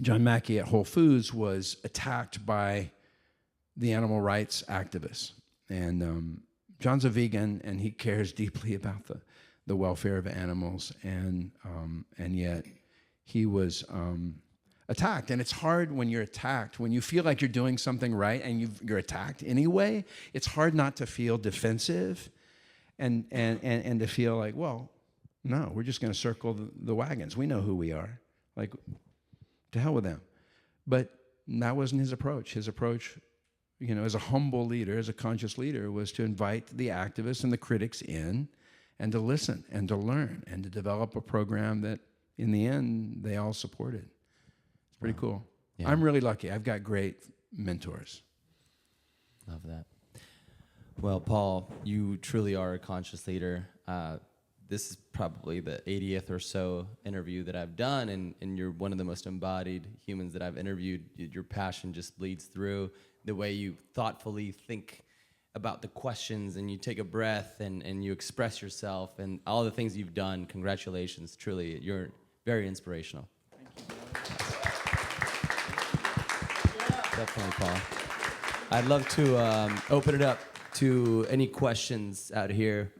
Mackey at Whole Foods was attacked by the animal rights activists. And John's a vegan, and he cares deeply about the welfare of animals, and yet he was attacked. And it's hard when you're attacked, when you feel like you're doing something right and you're attacked anyway, it's hard not to feel defensive and to feel like, well, no, we're just going to circle the wagons. We know who we are. Like, to hell with them. But that wasn't his approach. His approach, as a humble leader, as a conscious leader, was to invite the activists and the critics in and to listen and to learn and to develop a program that, in the end, they all supported. It's pretty cool. Yeah. I'm really lucky. I've got great mentors. Love that. Well, Paul, you truly are a conscious leader. This is probably the 80th or so interview that I've done, and you're one of the most embodied humans that I've interviewed. Your passion just bleeds through the way you thoughtfully think about the questions, and you take a breath, and you express yourself, and all the things you've done. Congratulations. Truly, you're very inspirational. Thank you. Definitely, Paul. I'd love to open it up to any questions out here.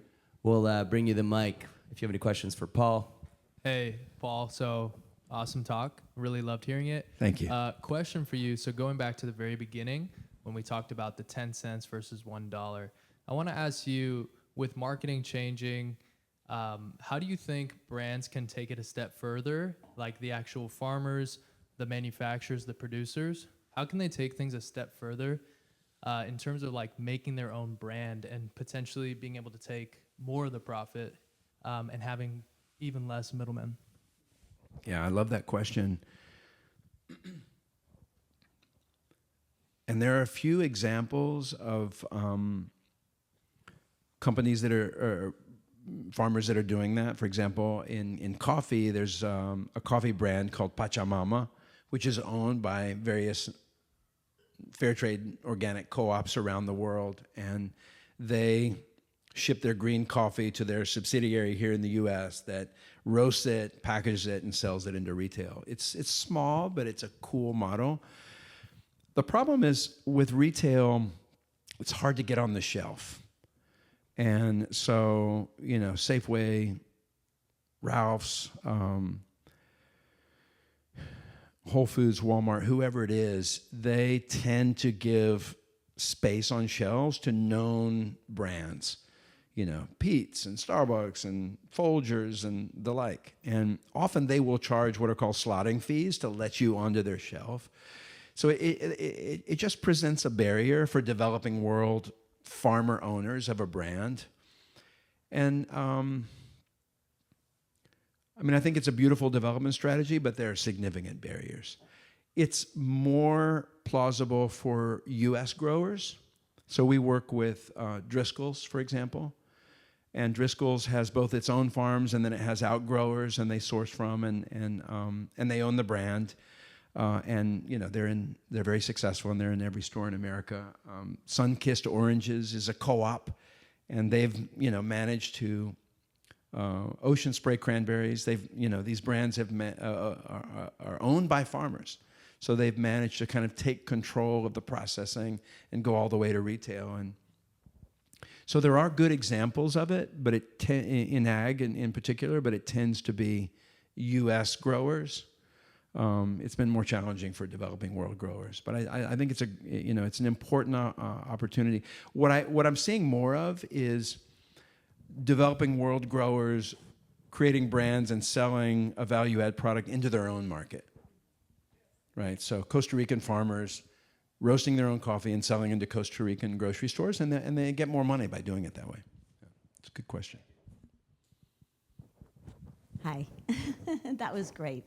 We'll bring you the mic if you have any questions for Paul. Hey, Paul. So awesome talk. Really loved hearing it. Thank you. Question for you. So going back to the very beginning when we talked about the 10 cents versus $1, I want to ask you, with marketing changing, how do you think brands can take it a step further, like the actual farmers, the manufacturers, the producers? How can they take things a step further in terms of like making their own brand and potentially being able to take more of the profit and having even less middlemen? Yeah, I love that question. And there are a few examples of companies that are farmers that are doing that. For example, in coffee, there's a coffee brand called Pachamama, which is owned by various fair trade organic co-ops around the world, and they ship their green coffee to their subsidiary here in the U.S. that roasts it, packages it, and sells it into retail. It's small, but it's a cool model. The problem is with retail, it's hard to get on the shelf. And so, Safeway, Ralph's, Whole Foods, Walmart, whoever it is, they tend to give space on shelves to known brands. Pete's and Starbucks and Folgers and the like. And often they will charge what are called slotting fees to let you onto their shelf. So it just presents a barrier for developing world farmer owners of a brand. And I think it's a beautiful development strategy, but there are significant barriers. It's more plausible for U.S. growers. So we work with Driscoll's, for example. And Driscoll's has both its own farms and then it has outgrowers, and they source from and they own the brand. They're very successful, and they're in every store in America. Sun-Kissed Oranges is a co-op, and they've managed to Ocean Spray Cranberries. These brands are owned by farmers, so they've managed to kind of take control of the processing and go all the way to retail. And so there are good examples of it, but in ag in particular, but it tends to be U.S. growers. It's been more challenging for developing world growers, but I think it's it's an important opportunity. What I'm seeing more of is developing world growers creating brands and selling a value-add product into their own market, right? So Costa Rican farmers roasting their own coffee and selling into Costa Rican grocery stores, and they get more money by doing it that way. Yeah. It's a good question. Hi. That was great.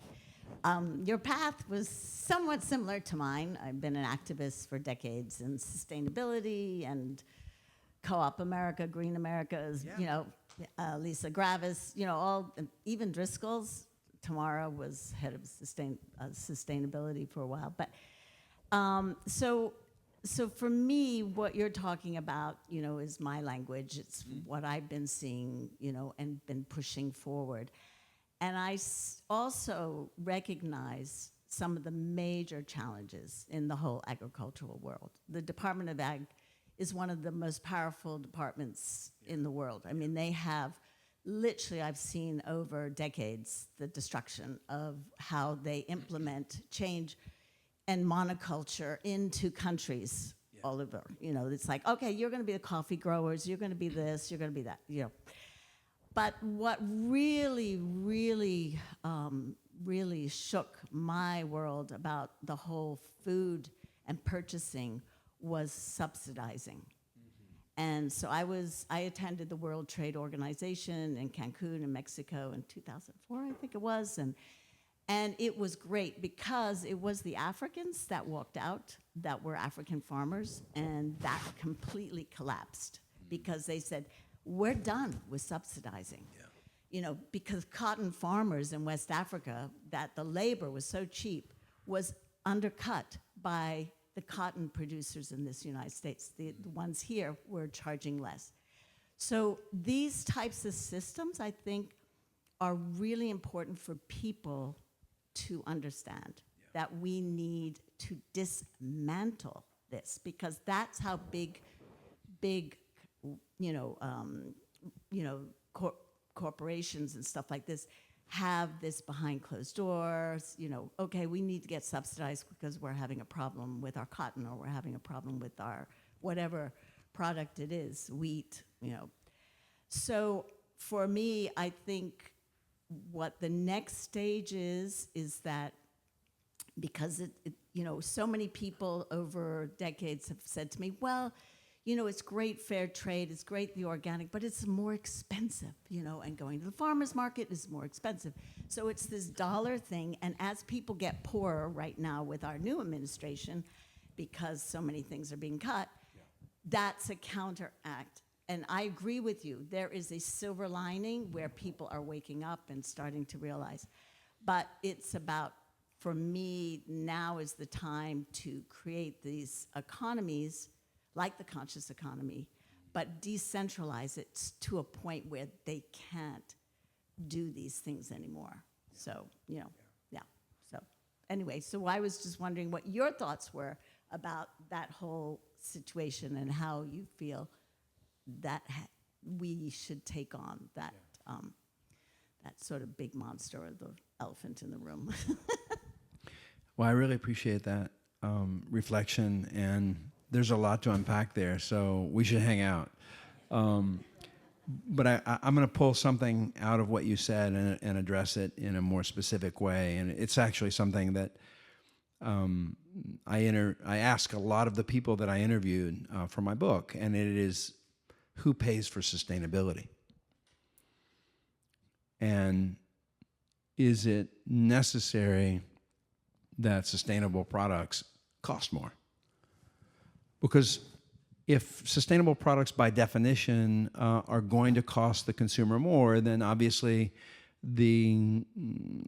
Your path was somewhat similar to mine. I've been an activist for decades in sustainability and Co-op America, Green Americas, Lisa Gravis, all, even Driscoll's. Tamara was head of sustainability for a while. But so for me, what you're talking about, is my language. It's what I've been seeing, and been pushing forward. And I also recognize some of the major challenges in the whole agricultural world. The Department of Ag is one of the most powerful departments in the world. I mean, they have literally, I've seen over decades, the destruction of how they implement change and monoculture into countries all over. It's like, okay, you're gonna be the coffee growers, you're gonna be this, you're gonna be that, But what really, really, really shook my world about the whole food and purchasing was subsidizing. And so I attended the World Trade Organization in Cancun in Mexico in 2004, I think it was. And it was great because it was the Africans that walked out that were African farmers, and that completely collapsed because they said, we're done with subsidizing. Because cotton farmers in West Africa, that the labor was so cheap, was undercut by the cotton producers in this United States. The ones here were charging less. So these types of systems, I think, are really important for people to understand that we need to dismantle this, because that's how big, corporations and stuff like this have this behind closed doors, okay, we need to get subsidized because we're having a problem with our cotton, or we're having a problem with our whatever product it is, wheat, So for me, I think what the next stage is that because so many people over decades have said to me, well, it's great fair trade, it's great the organic, but it's more expensive, and going to the farmer's market is more expensive. So it's this dollar thing, and as people get poorer right now with our new administration, because so many things are being cut, that's a counteract. And I agree with you, there is a silver lining where people are waking up and starting to realize. But it's about, for me, now is the time to create these economies like the conscious economy, but decentralize it to a point where they can't do these things anymore. So, So anyway, so I was just wondering what your thoughts were about that whole situation and how you feel that we should take on that, that sort of big monster, or the elephant in the room. Well, I really appreciate that reflection, and there's a lot to unpack there, so we should hang out. But I'm going to pull something out of what you said and address it in a more specific way, and it's actually something that I ask a lot of the people that I interviewed for my book, and it is, who pays for sustainability? And is it necessary that sustainable products cost more? Because if sustainable products by definition are going to cost the consumer more, then obviously the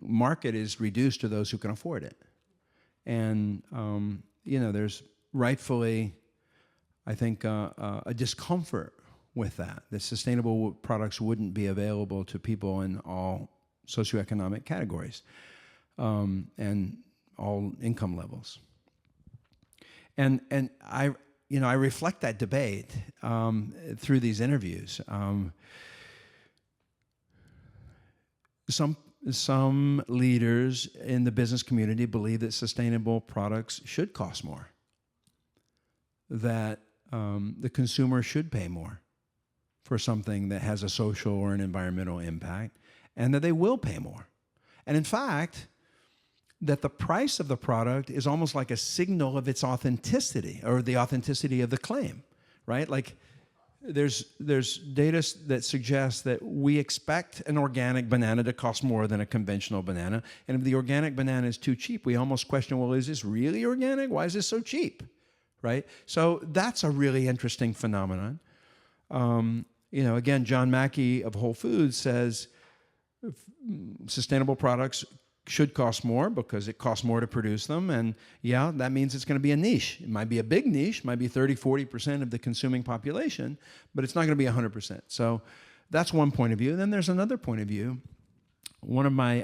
market is reduced to those who can afford it. And there's rightfully, I think, a discomfort with that. The sustainable products wouldn't be available to people in all socioeconomic categories and all income levels. And I reflect that debate through these interviews. Some some leaders in the business community believe that sustainable products should cost more, that the consumer should pay more for something that has a social or an environmental impact, and that they will pay more. And in fact, that the price of the product is almost like a signal of its authenticity or the authenticity of the claim, right? Like there's data that suggests that we expect an organic banana to cost more than a conventional banana. And if the organic banana is too cheap, we almost question, well, is this really organic? Why is this so cheap, right? So that's a really interesting phenomenon. Again, John Mackey of Whole Foods says sustainable products should cost more because it costs more to produce them. And yeah, that means it's going to be a niche. It might be a big niche, might be 30, 40% of the consuming population, but it's not going to be 100%. So that's one point of view. And then there's another point of view. One of my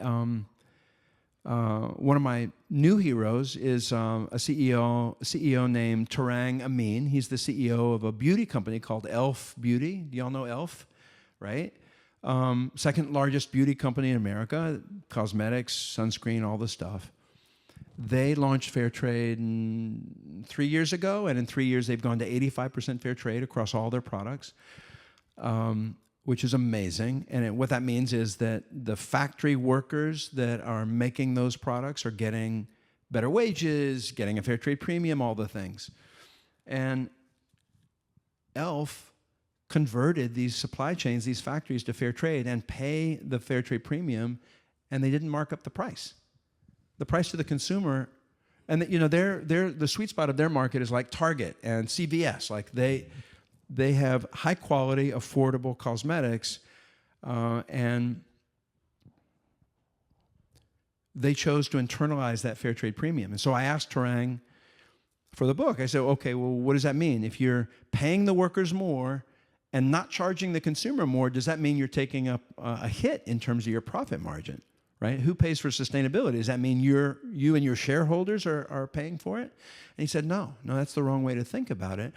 new heroes is a CEO named Tarang Amin. He's the CEO of a beauty company called Elf Beauty. Do y'all know Elf, right? Second largest beauty company in America, cosmetics, sunscreen, all the stuff. They launched fair trade 3 years ago, and in 3 years they've gone to 85% fair trade across all their products, which is amazing. And what that means is that the factory workers that are making those products are getting better wages, getting a fair trade premium, all the things. And Elf converted these supply chains, these factories to fair trade and pay the fair trade premium, and they didn't mark up the price. The price to the consumer, and the sweet spot of their market is like Target and CVS. Like they have high quality, affordable cosmetics, and they chose to internalize that fair trade premium. And so I asked Tarang for the book. I said, okay, well, what does that mean? If you're paying the workers more and not charging the consumer more, does that mean you're taking up a hit in terms of your profit margin, right? Who pays for sustainability? Does that mean you and your shareholders are paying for it? And he said, no, that's the wrong way to think about it,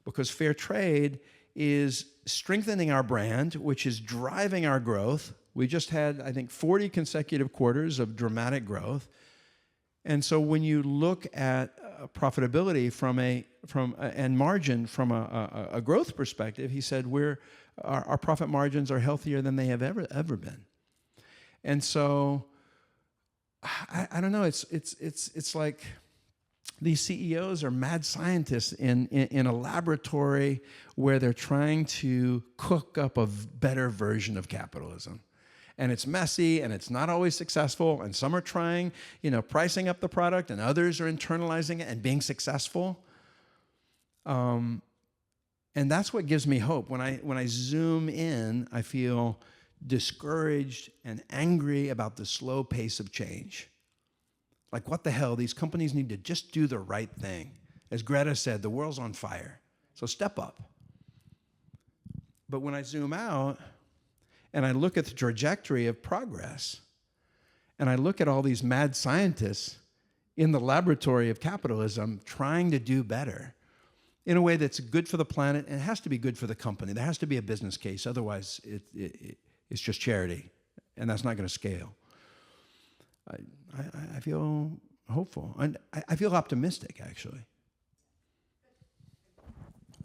because fair trade is strengthening our brand, which is driving our growth. We just had, I think, 40 consecutive quarters of dramatic growth. And so when you look at profitability and margin from a growth perspective, he said our profit margins are healthier than they have ever been. And so I don't know. It's like these CEOs are mad scientists in a laboratory where they're trying to cook up a better version of capitalism. And it's messy, and it's not always successful, and some are trying, pricing up the product, and others are internalizing it and being successful. And that's what gives me hope. When I zoom in, I feel discouraged and angry about the slow pace of change. Like, what the hell? These companies need to just do the right thing. As Greta said, the world's on fire, so step up. But when I zoom out, and I look at the trajectory of progress, and I look at all these mad scientists in the laboratory of capitalism trying to do better in a way that's good for the planet, and it has to be good for the company. There has to be a business case. Otherwise, it's just charity, and that's not going to scale. I feel hopeful, and I feel optimistic, actually.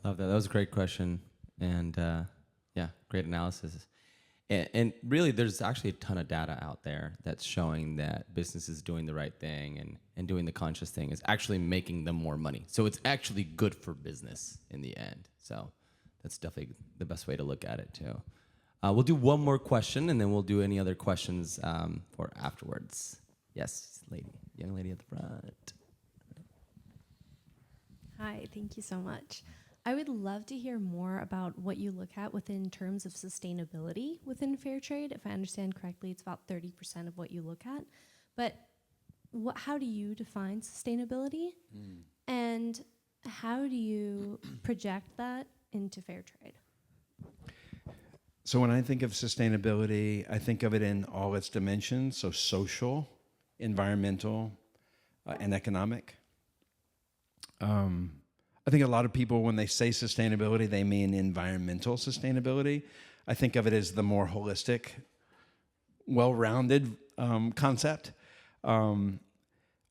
Love that. That was a great question, and great analysis. And really, there's actually a ton of data out there that's showing that businesses doing the right thing and doing the conscious thing is actually making them more money. So it's actually good for business in the end. So that's definitely the best way to look at it, too. We'll do one more question, and then we'll do any other questions for afterwards. Yes, young lady at the front. Hi, thank you so much. I would love to hear more about what you look at within terms of sustainability within fair trade. If I understand correctly, it's about 30% of what you look at. But how do you define sustainability? And how do you project that into fair trade? So when I think of sustainability, I think of it in all its dimensions, so social, environmental, and economic. I think a lot of people, when they say sustainability, they mean environmental sustainability. I think of it as the more holistic well-rounded concept.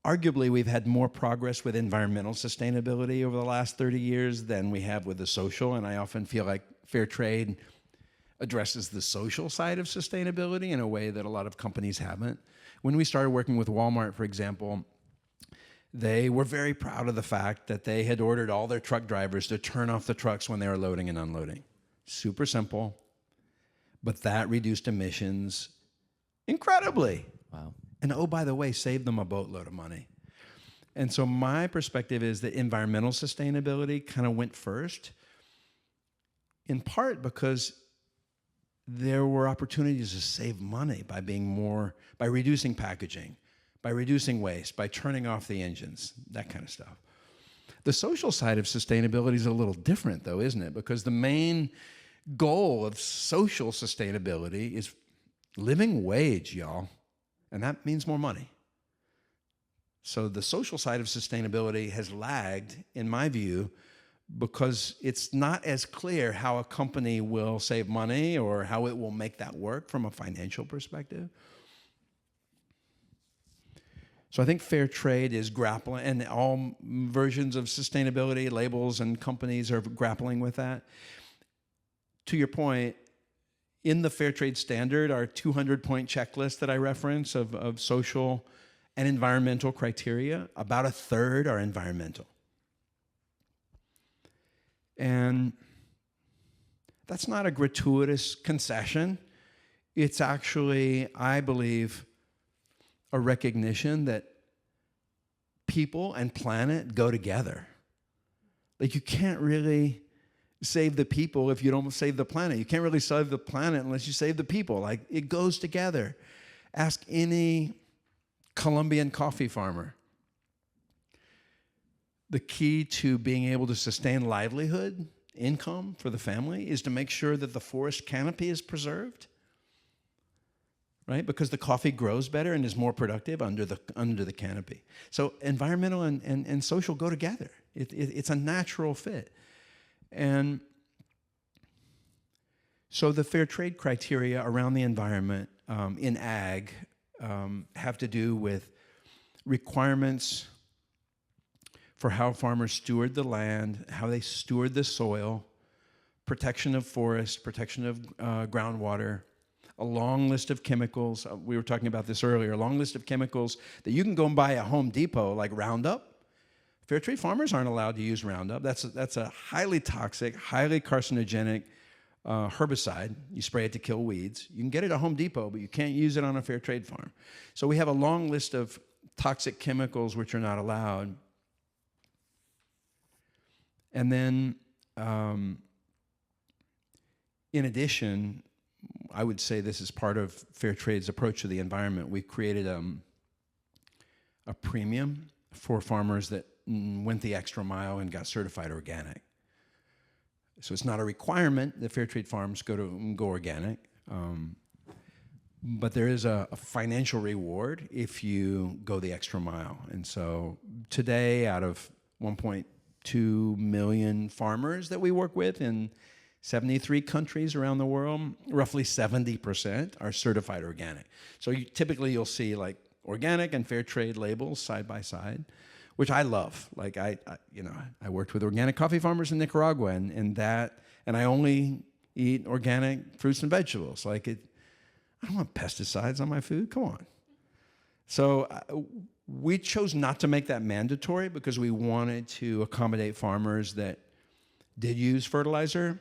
Arguably, we've had more progress with environmental sustainability over the last 30 years than we have with the social, and I often feel like fair trade addresses the social side of sustainability in a way that a lot of companies haven't. When we started working with Walmart, for example, they were very proud of the fact that they had ordered all their truck drivers to turn off the trucks when they were loading and unloading. Super simple, but that reduced emissions incredibly. Wow. And oh, by the way, saved them a boatload of money. And so my perspective is that environmental sustainability kind of went first, in part because there were opportunities to save money by reducing packaging, by reducing waste, by turning off the engines, that kind of stuff. The social side of sustainability is a little different, though, isn't it? Because the main goal of social sustainability is living wage, y'all. And that means more money. So the social side of sustainability has lagged, in my view, because it's not as clear how a company will save money or how it will make that work from a financial perspective. So I think fair trade is grappling, and all versions of sustainability, labels and companies are grappling with that. To your point, in the fair trade standard, our 200-point checklist that I reference of social and environmental criteria, about a third are environmental. And that's not a gratuitous concession. It's actually, I believe, a recognition that people and planet go together. Like, you can't really save the people if you don't save the planet. You can't really save the planet unless you save the people. Like, it goes together. Ask any Colombian coffee farmer. The key to being able to sustain livelihood, income for the family, is to make sure that the forest canopy is preserved, right? Because the coffee grows better and is more productive under the canopy. So environmental and social go together. It's a natural fit. And so the fair trade criteria around the environment in ag have to do with requirements for how farmers steward the land, how they steward the soil, protection of forests, protection of groundwater, a long list of chemicals. We were talking about this earlier, a long list of chemicals that you can go and buy at Home Depot, like Roundup. Fair trade farmers aren't allowed to use Roundup. That's a highly toxic, highly carcinogenic herbicide. You spray it to kill weeds. You can get it at Home Depot, but you can't use it on a fair trade farm. So we have a long list of toxic chemicals which are not allowed. And then, in addition, I would say this is part of fair trade's approach to the environment. We created a premium for farmers that went the extra mile and got certified organic. So it's not a requirement that fair trade farms go organic, but there is a financial reward if you go the extra mile. And so today, out of 1.2 million farmers that we work with in 73 countries around the world, roughly 70% are certified organic. So typically you'll see like organic and fair trade labels side by side, which I love. Like I worked with organic coffee farmers in Nicaragua, and I only eat organic fruits and vegetables. I don't want pesticides on my food. Come on. So we chose not to make that mandatory because we wanted to accommodate farmers that did use fertilizer,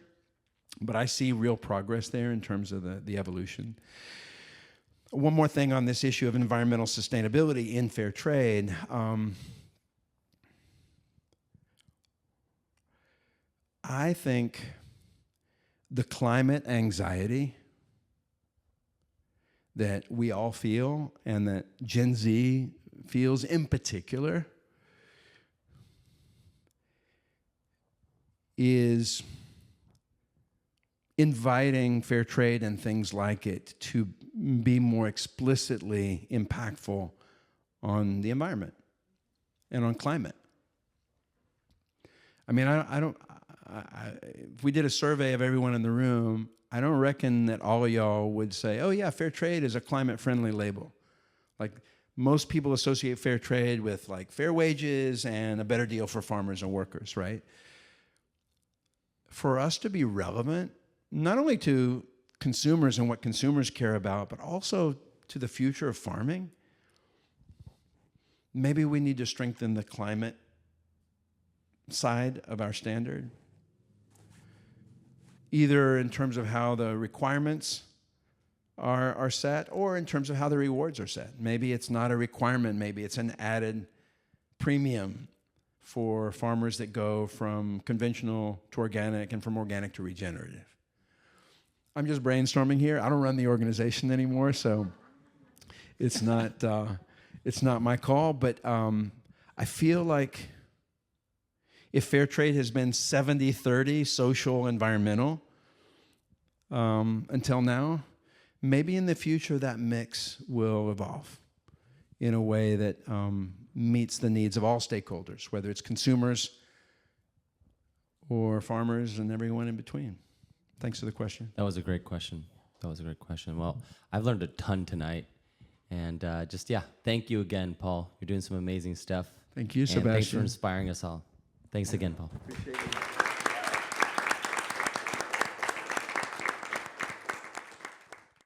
but I see real progress there in terms of the evolution. One more thing on this issue of environmental sustainability in fair trade. I think the climate anxiety that we all feel and that Gen Z feels in particular is inviting fair trade and things like it to be more explicitly impactful on the environment and on climate. I mean, if we did a survey of everyone in the room, I don't reckon that all of y'all would say, oh yeah, fair trade is a climate-friendly label. Like, most people associate fair trade with like fair wages and a better deal for farmers and workers, right? For us to be relevant, not only to consumers and what consumers care about, but also to the future of farming, maybe we need to strengthen the climate side of our standard, either in terms of how the requirements are set or in terms of how the rewards are set. Maybe it's not a requirement, maybe it's an added premium for farmers that go from conventional to organic and from organic to regenerative. I'm just brainstorming here. I don't run the organization anymore, so it's not my call, but I feel like if fair trade has been 70-30 social, environmental until now, maybe in the future that mix will evolve in a way that meets the needs of all stakeholders, whether it's consumers or farmers and everyone in between. Thanks for the question. That was a great question. Well, I've learned a ton tonight. And thank you again, Paul. You're doing some amazing stuff. Thank you, and Sebastian. thanks for inspiring us all. Thanks again, Paul. Appreciate it.